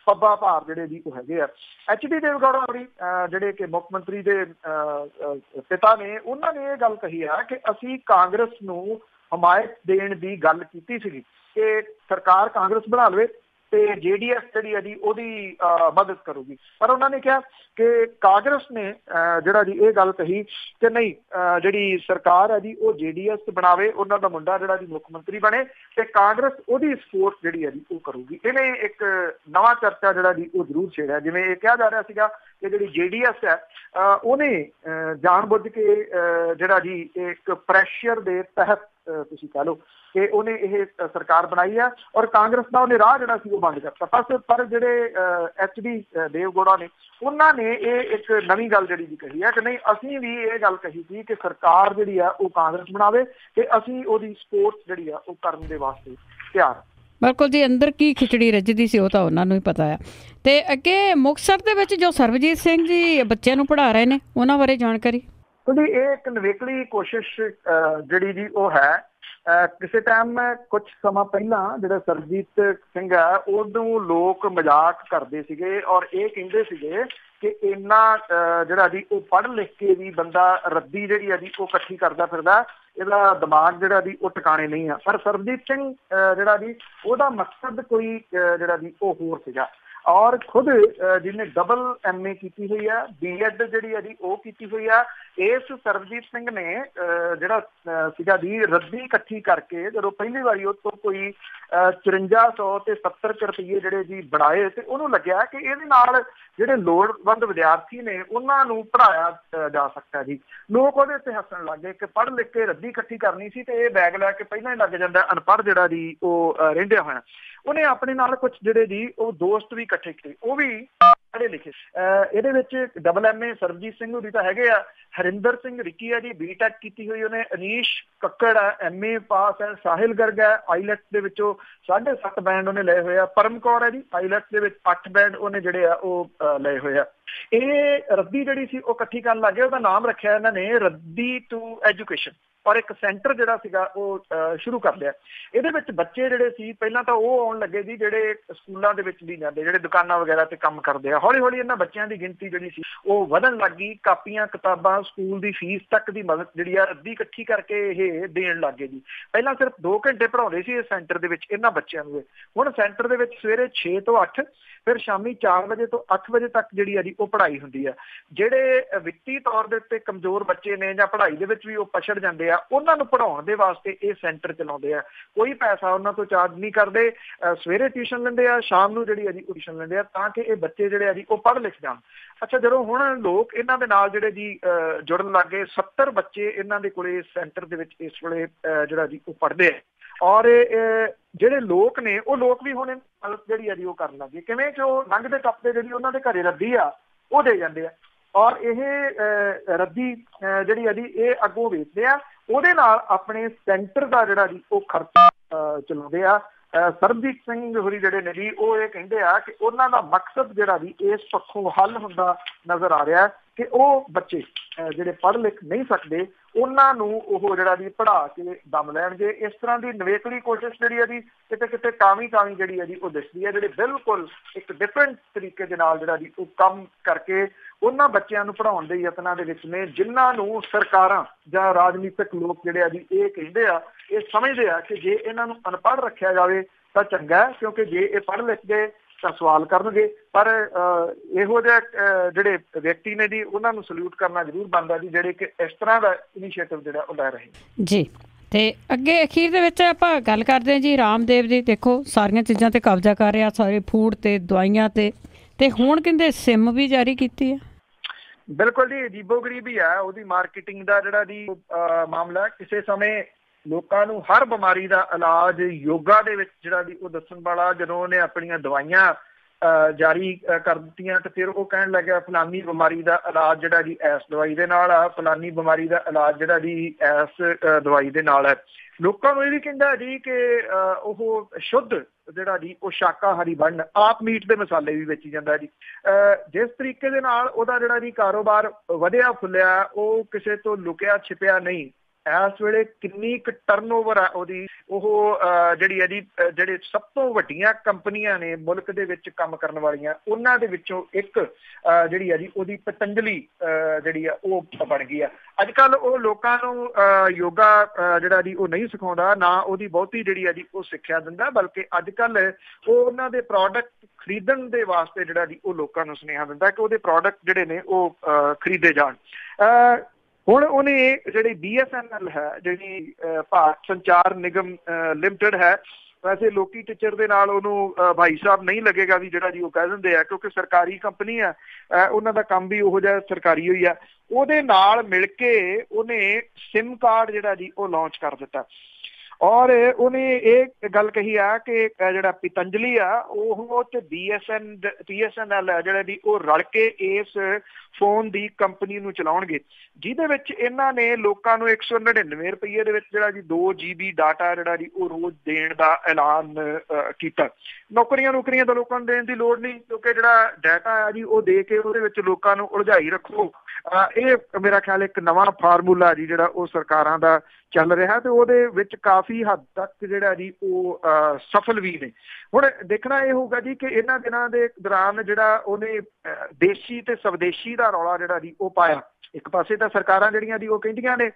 ਪੱਬਾਂ ਭਾਰ ਜਿਹੜੇ ਜੀ ਉਹ ਹੈਗੇ ਆ। HD ਦੇਵਗੌੜਾ ਹੋਰੀ ਜਿਹੜੇ ਕਿ ਮੁੱਖ ਮੰਤਰੀ ਦੇ ਪਿਤਾ ਨੇ, ਉਹਨਾਂ ਨੇ ਇਹ ਗੱਲ ਕਹੀ ਆ ਕਿ ਅਸੀਂ ਕਾਂਗਰਸ ਨੂੰ ਹਮਾਇਤ ਦੇਣ ਦੀ ਗੱਲ ਕੀਤੀ ਸੀਗੀ ਕਿ ਸਰਕਾਰ ਕਾਂਗਰਸ ਬਣਾ ਲਵੇ ਤੇ JDS ਜਿਹੜੀ ਹੈ ਜੀ ਉਹਦੀ ਮਦਦ ਕਰੂਗੀ, ਪਰ ਉਹਨਾਂ ਨੇ ਕਿਹਾ ਕਿ ਕਾਂਗਰਸ ਨੇ ਜਿਹੜਾ ਜੀ ਇਹ ਗੱਲ ਕਹੀ ਕਿ ਨਹੀਂ, ਜਿਹੜੀ ਸਰਕਾਰ ਹੈ ਜੀ ਉਹ JDS ਬਣਾਵੇ, ਉਹਨਾਂ ਦਾ ਮੁੰਡਾ ਜਿਹੜਾ ਜੀ ਮੁੱਖ ਮੰਤਰੀ ਬਣੇ ਤੇ ਕਾਂਗਰਸ ਉਹਦੀ ਸਪੋਰਟ ਜਿਹੜੀ ਹੈ ਜੀ ਉਹ ਕਰੂਗੀ। ਇਹਨੇ ਇੱਕ ਨਵਾਂ ਚਰਚਾ ਜਿਹੜਾ ਜੀ ਉਹ ਜ਼ਰੂਰ ਛੇੜਿਆ। ਜਿਵੇਂ ਇਹ ਕਿਹਾ ਜਾ ਰਿਹਾ ਸੀਗਾ ਕਿ ਜਿਹੜੀ JDS ਹੈ ਉਹਨੇ ਜਾਣਬੁੱਝ ਕੇ ਜਿਹੜਾ ਜੀ ਇੱਕ ਪ੍ਰੈਸ਼ਰ ਦੇ ਤਹਿਤ ਤੁਸੀਂ ਕਹਿ ਲਓ ਕਿ ਉਹਨੇ ਇਹ ਸਰਕਾਰ ਬਣਾਈ ਆ ਔਰ ਕਾਂਗਰਸ ਦਾ ਉਹਨੇ ਰਾਹ ਜਿਹੜਾ ਸੀ ਉਹ ਬੰਦ ਕਰਤਾ। ਪਰ ਜਿਹੜੇ HD ਦੇਵਗੌੜਾ ਨੇ, ਉਹਨਾਂ ਨੇ ਇਹ ਇੱਕ ਨਵੀਂ ਗੱਲ ਜਿਹੜੀ ਜੀ ਕਹੀ ਹੈ ਕਿ ਨਹੀਂ, ਅਸੀਂ ਵੀ ਇਹ ਗੱਲ ਕਹੀ ਸੀ ਕਿ ਸਰਕਾਰ ਜਿਹੜੀ ਆ ਉਹ ਕਾਂਗਰਸ ਬਣਾਵੇ ਤੇ ਅਸੀਂ ਉਹਦੀ ਸਪੋਰਟ ਜਿਹੜੀ ਆ ਉਹ ਕਰਨ ਦੇ ਵਾਸਤੇ ਤਿਆਰ। ਬਿਲਕੁਲ ਜੀ, ਅੰਦਰ ਕੀ ਖਿਚੜੀ ਰੱਜਦੀ ਸੀ ਉਹ ਤਾਂ ਉਹਨਾਂ ਨੂੰ ਹੀ ਪਤਾ ਆ। ਤੇ ਅੱਗੇ ਮੁਕਤਸਰ ਦੇ ਵਿੱਚ ਜੋ ਸਰਬਜੀਤ ਸਿੰਘ ਜੀ ਬੱਚਿਆਂ ਨੂੰ ਪੜ੍ਹਾ ਰਹੇ ਨੇ, ਉਹਨਾਂ ਬਾਰੇ ਜਾਣਕਾਰੀ। ਕਿਉਂਕਿ ਇਹ ਇੱਕ ਨਿਵੇਕਲੀ ਕੋਸ਼ਿਸ਼ ਜਿਹੜੀ ਜੀ ਉਹ ਹੈ। ਕਿਸੇ ਟਾਈਮ ਕੁਛ ਸਮਾਂ ਪਹਿਲਾਂ ਜਿਹੜਾ ਸਰਬਜੀਤ ਸਿੰਘ ਆ ਉਹਨੂੰ ਲੋਕ ਮਜ਼ਾਕ ਕਰਦੇ ਸੀਗੇ ਔਰ ਇਹ ਕਹਿੰਦੇ ਸੀਗੇ ਕਿ ਇੰਨਾ ਜਿਹੜਾ ਜੀ ਉਹ ਪੜ੍ਹ ਲਿਖ ਕੇ ਵੀ ਬੰਦਾ ਰੱਦੀ ਜਿਹੜੀ ਆ ਜੀ ਉਹ ਇਕੱਠੀ ਕਰਦਾ ਫਿਰਦਾ, ਇਹਦਾ ਦਿਮਾਗ ਜਿਹੜਾ ਜੀ ਉਹ ਟਿਕਾਣੇ ਨਹੀਂ ਆ। ਪਰ ਸਰਬਜੀਤ ਸਿੰਘ ਜਿਹੜਾ ਜੀ ਉਹਦਾ ਮਕਸਦ ਕੋਈ ਜਿਹੜਾ ਜੀ ਉਹ ਹੋਰ ਸੀਗਾ ਔਰ ਖੁਦ ਜਿਹਨੇ ਡਬਲ MA ਕੀਤੀ ਹੋਈ ਆ, B.Ed ਜਿਹੜੀ ਆ ਜੀ ਉਹ ਕੀਤੀ ਹੋਈ ਆ। ਇਸ ਸਰਬਜੀਤ ਸਿੰਘ ਨੇ ਜਿਹੜਾ ਸੀਗਾ ਜੀ ਰੱਦੀ ਇਕੱਠੀ ਕਰਕੇ ਜਦੋਂ ਪਹਿਲੀ ਵਾਰੀ ਉਹ ਤੋਂ ਕੋਈ 5400 ਤੇ 70 ਰੁਪਏ ਜਿਹੜੇ ਜੀ ਬਣਾਏ ਤੇ ਉਹਨੂੰ ਲੱਗਿਆ ਕਿ ਇਹਦੇ ਨਾਲ ਜਿਹੜੇ ਲੋੜਵੰਦ ਵਿਦਿਆਰਥੀ ਨੇ ਉਹਨਾਂ ਨੂੰ ਪੜ੍ਹਾਇਆ ਜਾ ਸਕਦਾ ਜੀ। ਲੋਕ ਉਹਦੇ ਉੱਤੇ ਹੱਸਣ ਲੱਗ ਗਏ ਕਿ ਪੜ੍ਹ ਲਿਖ ਕੇ ਰੱਦੀ ਇਕੱਠੀ ਕਰਨੀ ਸੀ ਤੇ ਇਹ ਬੈਗ ਲੈ ਕੇ ਪਹਿਲਾਂ ਹੀ ਲੱਗ ਜਾਂਦਾ ਅਨਪੜ੍ਹ ਜਿਹੜਾ ਜੀ ਉਹ ਰਹਿੰਦਿਆ ਹੋਇਆ। ਉਹਨੇ ਆਪਣੇ ਨਾਲ ਕੁਛ ਜਿਹੜੇ ਜੀ ਉਹ ਦੋਸਤ ਵੀ ਇਕੱਠੇ ਕੀਤੇ, ਉਹ ਵੀ ਪੜ੍ਹੇ ਲਿਖੇ। ਇਹਦੇ ਵਿੱਚ ਡਬਲ MA ਸਰਬਜੀਤ ਸਿੰਘ ਹੋਰੀ ਤਾਂ ਹੈਗੇ ਆ, ਹਰਿੰਦਰ ਸਿੰਘ ਰਿੱਕੀ ਹੈ ਜੀ B.Tech ਕੀਤੀ ਹੋਈ ਉਹਨੇ, ਅਨੀਸ਼ ਕੱਕੜ ਹੈ MA ਪਾਸ ਹੈ, ਸਾਹਿਲ ਗਰਗ ਹੈ IELTS ਦੇ ਵਿੱਚੋਂ 7.5 ਬੈਂਡ ਉਹਨੇ ਲਏ ਹੋਏ ਆ, ਪਰਮ ਕੌਰ ਹੈ ਜੀ IELTS ਦੇ ਵਿੱਚ 8 ਬੈਂਡ ਉਹਨੇ ਜਿਹੜੇ ਆ ਉਹ ਲਏ ਹੋਏ ਆ। ਇਹ ਰੱਦੀ ਜਿਹੜੀ ਸੀ ਉਹ ਇਕੱਠੀ ਕਰਨ ਲੱਗ ਗਏ, ਉਹਦਾ ਨਾਮ ਰੱਖਿਆ ਇਹਨਾਂ ਨੇ ਰੱਦੀ ਟੂ ਐਜੂਕੇਸ਼ਨ ਔਰ ਇੱਕ ਸੈਂਟਰ ਜਿਹੜਾ ਸੀਗਾ ਉਹ ਸ਼ੁਰੂ ਕਰ ਲਿਆ। ਇਹਦੇ ਵਿੱਚ ਬੱਚੇ ਜਿਹੜੇ ਸੀ ਪਹਿਲਾਂ ਤਾਂ ਉਹ ਆਉਣ ਲੱਗੇ ਜੀ ਜਿਹੜੇ ਸਕੂਲਾਂ ਦੇ ਵਿੱਚ ਨਹੀਂ ਜਾਂਦੇ, ਜਿਹੜੇ ਦੁਕਾਨਾਂ ਵਗੈਰਾ ਤੇ ਕੰਮ ਕਰਦੇ ਆ। ਹੌਲੀ ਹੌਲੀ ਇਹਨਾਂ ਬੱਚਿਆਂ ਦੀ ਗਿਣਤੀ ਜਿਹੜੀ ਸੀ ਉਹ ਵਧਣ ਲੱਗ ਗਈ। ਕਾਪੀਆਂ, ਕਿਤਾਬਾਂ, ਸਕੂਲ ਦੀ ਫੀਸ ਤੱਕ ਦੀ ਮਦਦ ਜਿਹੜੀ ਆ ਰੱਦੀ ਇਕੱਠੀ ਕਰਕੇ ਇਹ ਦੇਣ ਲੱਗ ਗਏ ਜੀ। ਪਹਿਲਾਂ ਸਿਰਫ 2 ਘੰਟੇ ਪੜ੍ਹਾਉਂਦੇ ਸੀ ਇਸ ਸੈਂਟਰ ਦੇ ਵਿੱਚ ਇਹਨਾਂ ਬੱਚਿਆਂ ਨੂੰ। ਹੁਣ ਸੈਂਟਰ ਦੇ ਵਿੱਚ ਸਵੇਰੇ 6 ਤੋਂ 8 ਫਿਰ ਸ਼ਾਮੀ 4 ਵਜੇ ਤੋਂ 8 ਵਜੇ ਤੱਕ ਜਿਹੜੀ ਆ ਜੀ ਉਹ ਪੜ੍ਹਾਈ ਹੁੰਦੀ ਆ। ਜਿਹੜੇ ਵਿੱਤੀ ਤੌਰ ਦੇ ਉੱਤੇ ਕਮਜ਼ੋਰ ਬੱਚੇ ਨੇ ਜਾਂ ਪੜ੍ਹਾਈ ਦੇ ਵਿੱਚ ਵੀ ਉਹ ਪਛੜ ਜਾਂਦੇ ਆ, ਉਹਨਾਂ ਨੂੰ ਪੜ੍ਹਾਉਣ ਦੇ ਵਾਸਤੇ ਇਹ ਸੈਂਟਰ ਚਲਾਉਂਦੇ ਆ। ਕੋਈ ਪੈਸਾ ਉਹਨਾਂ ਤੋਂ ਚਾਰਜ ਨਹੀਂ ਕਰਦੇ। ਸਵੇਰੇ ਟਿਊਸ਼ਨ ਲੈਂਦੇ ਆ, ਸ਼ਾਮ ਨੂੰ ਜਿਹੜੀ ਆ ਜੀ ਟਿਊਸ਼ਨ ਲੈਂਦੇ ਆ ਤਾਂ ਕਿ ਇਹ ਬੱਚੇ ਜਿਹੜੇ ਆ ਜੀ ਉਹ ਪੜ੍ਹ ਲਿਖ ਜਾਣ। ਅੱਛਾ, ਜਦੋਂ ਹੁਣ ਲੋਕ ਇਹਨਾਂ ਦੇ ਨਾਲ ਜਿਹੜੇ ਜੀ ਜੁੜਨ ਲੱਗ ਗਏ, 70 ਬੱਚੇ ਇਹਨਾਂ ਦੇ ਕੋਲੇ ਸੈਂਟਰ ਦੇ ਵਿੱਚ ਇਸ ਵੇਲੇ ਜਿਹੜਾ ਜੀ ਉਹ ਪੜ੍ਹਦੇ ਆ। ਔਰ ਜਿਹੜੇ ਲੋਕ ਨੇ ਉਹ ਲੋਕ ਵੀ ਹੁਣ ਮਦਦ ਜਿਹੜੀ ਆ ਜੀ ਉਹ ਕਰਨ ਲੱਗੇ। ਕਿਵੇਂ ਕਿ ਉਹ ਲੰਘਦੇ ਟੱਪਦੇ ਜਿਹੜੀ ਉਹਨਾਂ ਦੇ ਘਰੇ ਰੱਦੀ ਆ ਉਹ ਦੇ ਜਾਂਦੇ ਆ, ਔਰ ਇਹ ਰੱਦੀ ਜਿਹੜੀ ਆ ਜੀ ਇਹ ਅੱਗੋਂ ਵੇਚਦੇ ਆ, ਉਹਦੇ ਨਾਲ ਆਪਣੇ ਸੈਂਟਰ ਦਾ ਜਿਹੜਾ ਜੀ ਉਹ ਖਰਚਾ ਚਲਾਉਂਦੇ ਆ। ਸਰਬਜੀਤ ਸਿੰਘ ਹੋਰੀ ਜਿਹੜੇ ਨੇ ਜੀ ਉਹ ਇਹ ਕਹਿੰਦੇ ਆ ਕਿ ਉਹਨਾਂ ਦਾ ਮਕਸਦ ਜਿਹੜਾ ਵੀ ਇਸ ਪੱਖੋਂ ਹੱਲ ਹੁੰਦਾ ਨਜ਼ਰ ਆ ਰਿਹਾ ਕਿ ਉਹ ਬੱਚੇ ਜਿਹੜੇ ਪੜ੍ਹ ਲਿਖ ਨਹੀਂ ਸਕਦੇ ਉਹਨਾਂ ਨੂੰ ਉਹ ਜਿਹੜਾ ਵੀ ਪੜ੍ਹਾ ਕੇ ਦਮ ਲੈਣਗੇ। ਇਸ ਤਰ੍ਹਾਂ ਦੀ ਨਿਵੇਕਲੀ ਕੋਸ਼ਿਸ਼ ਜਿਹੜੀ ਹੈ ਜੀ ਕਿਤੇ ਕਿਤੇ ਕਾਵੀ ਜਿਹੜੀ ਹੈ ਜੀ ਉਹ ਦਿਸਦੀ ਹੈ, ਜਿਹੜੇ ਬਿਲਕੁਲ ਇੱਕ ਡਿਫਰੈਂਟ ਤਰੀਕੇ ਦੇ ਨਾਲ ਜਿਹੜਾ ਜੀ ਉਹ ਕੰਮ ਕਰਕੇ ਉਹਨਾਂ ਬੱਚਿਆਂ ਨੂੰ ਪੜ੍ਹਾਉਣ ਦੇ ਯਤਨਾਂ ਦੇ ਵਿੱਚ ਨੇ, ਜਿਨ੍ਹਾਂ ਨੂੰ ਸਰਕਾਰਾਂ ਜਾਂ ਰਾਜਨੀਤਿਕ ਲੋਕ ਜਿਹੜੇ ਆ ਜੀ ਇਹ ਕਹਿੰਦੇ ਆ, ਇਹ ਸਮਝਦੇ ਆ ਕਿ ਜੇ ਇਹਨਾਂ ਨੂੰ ਅਨਪੜ੍ਹ ਰੱਖਿਆ ਜਾਵੇ ਤਾਂ ਚੰਗਾ, ਕਿਉਂਕਿ ਜੇ ਇਹ ਪੜ੍ਹ ਲਿਖ ਗਏ ਤਾਂ ਸਵਾਲ ਕਰਨਗੇ। ਪਰ ਇਹੋ ਜਿਹੇ ਜਿਹੜੇ ਵਿਅਕਤੀ ਨੇ ਜੀ ਉਹਨਾਂ ਨੂੰ ਸਲੂਟ ਕਰਨਾ ਜ਼ਰੂਰ ਬਣਦਾ ਜੀ, ਜਿਹੜੇ ਕਿ ਇਸ ਤਰ੍ਹਾਂ ਦਾ ਇਨੀਸ਼ੀਏਟਿਵ ਜਿਹੜਾ ਉਹ ਲੈ ਰਹੇ ਜੀ। ਤੇ ਅੱਗੇ ਅਖੀਰ ਦੇ ਵਿੱਚ ਆਪਾਂ ਗੱਲ ਕਰਦੇ ਹਾਂ ਜੀ ਰਾਮਦੇਵ ਦੀ। ਦੇਖੋ ਸਾਰੀਆਂ ਚੀਜ਼ਾਂ ਤੇ ਕਬਜ਼ਾ ਕਰ ਰਿਹਾ, ਸਾਰੇ ਫੂਡ ਤੇ ਦਵਾਈਆਂ ਤੇ ਹੁਣ ਕਹਿੰਦੇ ਸਿਮ ਵੀ ਜਾਰੀ ਕੀਤੀ ਹੈ। ਬਿਲਕੁਲ ਜੀ, ਅਜੀਬੋ-ਗਰੀਬੀ ਆ ਉਹਦੀ ਮਾਰਕੀਟਿੰਗ ਦਾ ਜਿਹੜਾ ਜੀ ਮਾਮਲਾ। ਕਿਸੇ ਸਮੇਂ ਲੋਕਾਂ ਨੂੰ ਹਰ ਬਿਮਾਰੀ ਦਾ ਇਲਾਜ ਯੋਗਾ ਦੇ ਵਿੱਚ ਜਿਹੜਾ ਜੀ ਉਹ ਦੱਸਣ ਵਾਲਾ, ਜਦੋਂ ਉਹਨੇ ਆਪਣੀਆਂ ਦਵਾਈਆਂ ਜਾਰੀ ਕਰ ਦਿੱਤੀਆਂ ਤੇ ਫਿਰ ਉਹ ਕਹਿਣ ਲੱਗਿਆ ਫਲਾਨੀ ਬਿਮਾਰੀ ਦਾ ਇਲਾਜ ਜਿਹੜਾ ਜੀ ਇਸ ਦਵਾਈ ਦੇ ਨਾਲ ਆ, ਫਲਾਨੀ ਬਿਮਾਰੀ ਦਾ ਇਲਾਜ ਜਿਹੜਾ ਜੀ ਇਸ ਦਵਾਈ ਦੇ ਨਾਲ ਹੈ। ਲੋਕਾਂ ਨੂੰ ਇਹ ਵੀ ਕਹਿੰਦਾ ਜੀ ਕਿ ਉਹ ਸ਼ੁੱਧ ਜਿਹੜਾ ਜੀ ਉਹ ਸ਼ਾਕਾਹਾਰੀ ਬਣਨ, ਆਪ ਮੀਟ ਦੇ ਮਸਾਲੇ ਵੀ ਵੇਚੀ ਜਾਂਦਾ ਜੀ। ਜਿਸ ਤਰੀਕੇ ਦੇ ਨਾਲ ਉਹਦਾ ਜਿਹੜਾ ਜੀ ਕਾਰੋਬਾਰ ਵਧਿਆ ਫੁੱਲਿਆ ਉਹ ਕਿਸੇ ਤੋਂ ਲੁਕਿਆ ਛਿਪਿਆ ਨਹੀਂ। ਇਸ ਵੇਲੇ ਕਿੰਨੀ ਕੁ ਟਰਨਓਵਰ ਆ ਉਹਦੀ, ਉਹ ਜਿਹੜੀ ਹੈ ਜੀ ਜਿਹੜੇ ਸਭ ਤੋਂ ਵੱਡੀਆਂ ਕੰਪਨੀਆਂ ਨੇ ਮੁਲਕ ਦੇ ਵਿੱਚ ਕੰਮ ਕਰਨ ਵਾਲੀਆਂ, ਉਹਨਾਂ ਦੇ ਵਿੱਚੋਂ ਇੱਕ ਜਿਹੜੀ ਆ ਜੀ ਉਹਦੀ ਪਤੰਜਲੀ ਜਿਹੜੀ ਆ ਉਹ ਬਣ ਗਈ ਆ। ਅੱਜ ਕੱਲ੍ਹ ਉਹ ਲੋਕਾਂ ਨੂੰ ਯੋਗਾ ਜਿਹੜਾ ਜੀ ਉਹ ਨਹੀਂ ਸਿਖਾਉਂਦਾ, ਨਾ ਉਹਦੀ ਬਹੁਤੀ ਜਿਹੜੀ ਆ ਜੀ ਉਹ ਸਿੱਖਿਆ ਦਿੰਦਾ, ਬਲਕਿ ਅੱਜ ਕੱਲ੍ਹ ਉਹ ਉਹਨਾਂ ਦੇ ਪ੍ਰੋਡਕਟ ਖਰੀਦਣ ਦੇ ਵਾਸਤੇ ਜਿਹੜਾ ਜੀ ਉਹ ਲੋਕਾਂ ਨੂੰ ਸੁਨੇਹਾ ਦਿੰਦਾ ਕਿ ਉਹਦੇ ਪ੍ਰੋਡਕਟ ਜਿਹੜੇ ਨੇ ਉਹ ਖਰੀਦੇ ਜਾਣ। ਹੁਣ ਉਹਨੇ ਜਿਹੜੀ BSNL ਹੈ, ਜਿਹੜੀ ਭਾਰਤ ਸੰਚਾਰ ਨਿਗਮ ਲਿਮਟਿਡ ਹੈ, ਵੈਸੇ ਲੋਕੀ ਟੀਚਰ ਦੇ ਨਾਲ ਉਹਨੂੰ ਭਾਈ ਸਾਹਿਬ ਨਹੀਂ ਲੱਗੇਗਾ ਵੀ ਜਿਹੜਾ ਜੀ ਉਹ ਕਹਿ ਦਿੰਦੇ ਆ, ਕਿਉਂਕਿ ਸਰਕਾਰੀ ਕੰਪਨੀ ਆ, ਉਹਨਾਂ ਦਾ ਕੰਮ ਵੀ ਉਹੋ ਜਿਹਾ ਸਰਕਾਰੀ ਹੋਈ ਆ। ਉਹਦੇ ਨਾਲ ਮਿਲ ਕੇ ਉਹਨੇ ਸਿਮ ਕਾਰਡ ਜਿਹੜਾ ਜੀ ਉਹ ਲਾਂਚ ਕਰ ਦਿੱਤਾ, ਔਰ ਉਹਨੇ ਇਹ ਗੱਲ ਕਹੀ ਆ ਕਿ ਜਿਹੜਾ ਪਤੰਜਲੀ ਆ ਉਹ ਤੇ BSNL ਹੈ ਜਿਹੜਾ ਜੀ ਉਹ ਰਲ ਕੇ ਇਸ ਫੋਨ ਦੀ ਕੰਪਨੀ ਨੂੰ ਚਲਾਉਣਗੇ, ਜਿਹਦੇ ਵਿੱਚ ਇਹਨਾਂ ਨੇ ਲੋਕਾਂ ਨੂੰ 199 ਰੁਪਈਏ ਦੇ ਵਿੱਚ ਜਿਹੜਾ ਜੀ 2 GB ਡਾਟਾ ਜਿਹੜਾ ਜੀ ਉਹ ਰੋਜ਼ ਦੇਣ ਦਾ ਐਲਾਨ ਕੀਤਾ। ਨੌਕਰੀਆਂ ਤਾਂ ਲੋਕਾਂ ਨੂੰ ਦੇਣ ਦੀ ਲੋੜ ਨਹੀਂ, ਕਿਉਂਕਿ ਜਿਹੜਾ ਡਾਟਾ ਆ ਜੀ ਉਹ ਦੇ ਕੇ ਉਹਦੇ ਵਿੱਚ ਲੋਕਾਂ ਨੂੰ ਉਲਝਾਈ ਰੱਖੋ। ਇਹ ਮੇਰਾ ਖਿਆਲ ਇੱਕ ਨਵਾਂ ਫਾਰਮੂਲਾ ਜੀ ਜਿਹੜਾ ਉਹ ਸਰਕਾਰਾਂ ਦਾ ਚੱਲ ਰਿਹਾ ਤੇ ਉਹਦੇ ਵਿੱਚ ਕਾਫੀ ਹੱਦ ਤੱਕ ਜਿਹੜਾ ਜੀ ਉਹ ਸਫਲ ਵੀ ਨੇ। ਹੁਣ ਦੇਖਣਾ ਇਹ ਹੋਊਗਾ ਜੀ ਕਿ ਇਹਨਾਂ ਦਿਨਾਂ ਦੇ ਦੌਰਾਨ ਜਿਹੜਾ ਉਹਨੇ ਦੇਸ਼ੀ ਤੇ ਸਵਦੇਸ਼ੀ ਦਾ ਰੌਲਾ ਜਿਹੜਾ ਜੀ ਉਹ ਪਾਇਆ। ਇੱਕ ਪਾਸੇ ਤਾਂ ਸਰਕਾਰਾਂ ਜਿਹੜੀਆਂ ਦੀ ਉਹ ਕਹਿੰਦੀਆਂ ਨੇ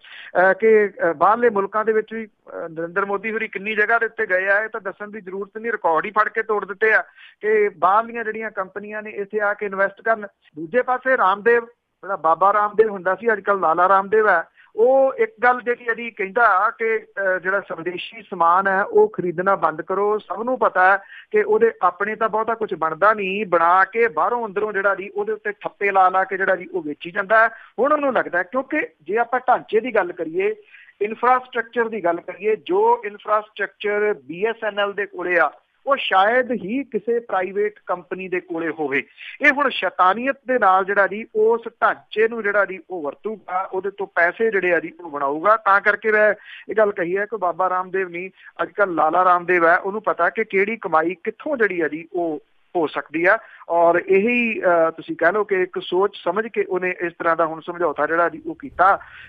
ਕਿ ਬਾਹਰਲੇ ਮੁਲਕਾਂ ਦੇ ਵਿੱਚ ਵੀ ਨਰਿੰਦਰ ਮੋਦੀ ਹੋਰੀ ਕਿੰਨੀ ਜਗ੍ਹਾ ਦੇ ਉੱਤੇ ਗਏ ਆ, ਇਹ ਤਾਂ ਦੱਸਣ ਦੀ ਜ਼ਰੂਰਤ ਨਹੀਂ, ਰਿਕਾਰਡ ਹੀ ਫੜ ਕੇ ਤੋੜ ਦਿੱਤੇ ਆ ਕਿ ਬਾਹਰਲੀਆਂ ਜਿਹੜੀਆਂ ਕੰਪਨੀਆਂ ਨੇ ਇੱਥੇ ਆ ਕੇ ਇਨਵੈਸਟ ਕਰਨ। ਦੂਜੇ ਪਾਸੇ ਰਾਮਦੇਵ, ਜਿਹੜਾ ਬਾਬਾ ਰਾਮਦੇਵ ਹੁੰਦਾ ਸੀ, ਅੱਜ ਕੱਲ੍ਹ ਲਾਲਾ ਰਾਮਦੇਵ ਹੈ, ਉਹ ਇੱਕ ਗੱਲ ਜਿਹੜੀ ਇਹਦੀ ਕਹਿੰਦਾ ਕਿ ਜਿਹੜਾ ਸਵਦੇਸ਼ੀ ਸਮਾਨ ਹੈ ਉਹ ਖਰੀਦਣਾ ਬੰਦ ਕਰੋ। ਸਭ ਨੂੰ ਪਤਾ ਹੈ ਕਿ ਉਹਦੇ ਆਪਣੇ ਤਾਂ ਬਹੁਤਾ ਕੁਝ ਬਣਦਾ ਨਹੀਂ, ਬਣਾ ਕੇ ਬਾਹਰੋਂ ਅੰਦਰੋਂ ਜਿਹੜਾ ਜੀ ਉਹਦੇ ਉੱਤੇ ਠੱਪੇ ਲਾ ਕੇ ਜਿਹੜਾ ਜੀ ਉਹ ਵੇਚੀ ਜਾਂਦਾ ਹੈ। ਹੁਣ ਉਹਨੂੰ ਲੱਗਦਾ ਕਿਉਂਕਿ ਜੇ ਆਪਾਂ ਢਾਂਚੇ ਦੀ ਗੱਲ ਕਰੀਏ, ਇਨਫਰਾਸਟ੍ਰਕਚਰ ਦੀ ਗੱਲ ਕਰੀਏ, ਜੋ ਇਨਫਰਾਸਟ੍ਰਕਚਰ BSNL ਦੇ ਕੋਲੇ ਆ ਉਹ ਸ਼ਾਇਦ ਹੀ ਕਿਸੇ ਪ੍ਰਾਈਵੇਟ ਕੰਪਨੀ ਦੇ ਕੋਲੇ ਹੋਵੇ। ਇਹ ਹੁਣ ਸ਼ੈਤਾਨੀਅਤ ਦੇ ਨਾਲ ਜਿਹੜਾ ਜੀ ਉਸ ਢਾਂਚੇ ਨੂੰ ਜਿਹੜਾ ਜੀ ਉਹ ਵਰਤੂਗਾ, ਉਹਦੇ ਤੋਂ ਪੈਸੇ ਜਿਹੜੇ ਆ ਜੀ ਉਹ ਬਣਾਊਗਾ। ਤਾਂ ਕਰਕੇ ਮੈਂ ਇਹ ਗੱਲ ਕਹੀ ਹੈ ਕਿ ਬਾਬਾ ਰਾਮਦੇਵ ਨਹੀਂ, ਅੱਜ ਕੱਲ੍ਹ ਲਾਲਾ ਰਾਮਦੇਵ ਹੈ, ਉਹਨੂੰ ਪਤਾ ਕਿ ਕਿਹੜੀ ਕਮਾਈ ਕਿੱਥੋਂ ਜਿਹੜੀ ਆ ਜੀ ਉਹ ਹੋ ਸਕਦੀ ਆ। ਔਰ ਇਹੀ ਤੁਸੀਂ ਕਹਿ ਲਓ ਕਿ ਇੱਕ ਸੋਚ ਸਮਝ ਕੇ ਉਹਨੇ ਇਸ ਤਰ੍ਹਾਂ ਦਾ ਹੁਣ ਸਮਝੌਤਾ ਜਿਹੜਾ ਜੀ ਉਹ ਕੀਤਾ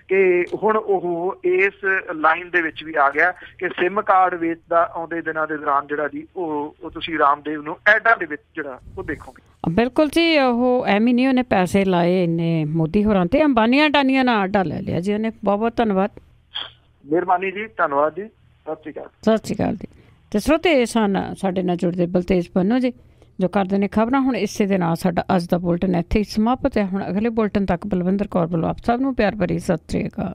ਕਿ ਹੁਣ ਉਹ ਇਸ ਲਾਈਨ ਦੇ ਵਿੱਚ ਵੀ ਆ ਗਿਆ ਕਿ ਸਿਮ ਕਾਰਡ ਵੇਚਦਾ ਆਉਂਦੇ ਦਿਨਾਂ ਦੇ ਦੌਰਾਨ ਜਿਹੜਾ ਜੀ ਉਹ ਤੁਸੀਂ ਰਾਮਦੇਵ ਨੂੰ ਐਡਾਂ ਦੇ ਵਿੱਚ ਜਿਹੜਾ ਉਹ ਦੇਖੋਗੇ। ਬਿਲਕੁਲ ਜੀ, ਉਹ ਐਵੇਂ ਨਹੀਂ ਉਹਨੇ ਪੈਸੇ ਲਾਏ ਇੰਨੇ ਮੋਦੀ ਹੋਰਾਂ ਤੇ, ਅੰਬਾਨੀਆਂ ਟਾਨੀਆਂ ਨਾਲ ਆਡਾ ਲੈ ਲਿਆ ਜੀ ਉਹਨੇ। ਬਹੁਤ ਬਹੁਤ ਧੰਨਵਾਦ। ਮਿਹਰਬਾਨੀ ਜੀ, ਧੰਨਵਾਦ ਜੀ, ਸਤਿ ਸ਼੍ਰੀ ਅਕਾਲ। ਸਤਿ ਸ਼੍ਰੀ ਅਕਾਲ ਜੀ। ਤੇ ਸਰੋਤੇ ਸਨ ਸਾਡੇ ਨਾਲ ਜੁੜਦੇ ਬਲਤੇਜ ਪੰਨੂ ਜੀ ਜੋ ਕਰਦੇ ਨੇ ਖਬਰਾਂ। ਹੁਣ ਇਸੇ ਦੇ ਨਾਲ ਸਾਡਾ ਅੱਜ ਦਾ ਬੁਲਟਨ ਇੱਥੇ ਹੀ ਸਮਾਪਤ ਹੈ। ਹੁਣ ਅਗਲੇ ਬੁਲਟਨ ਤੱਕ ਬਲਵਿੰਦਰ ਕੌਰ ਵੱਲੋਂ ਆਪ ਸਭ ਨੂੰ ਪਿਆਰ ਭਰੀ ਸਤਿ ਸ਼੍ਰੀ ਅਕਾਲ।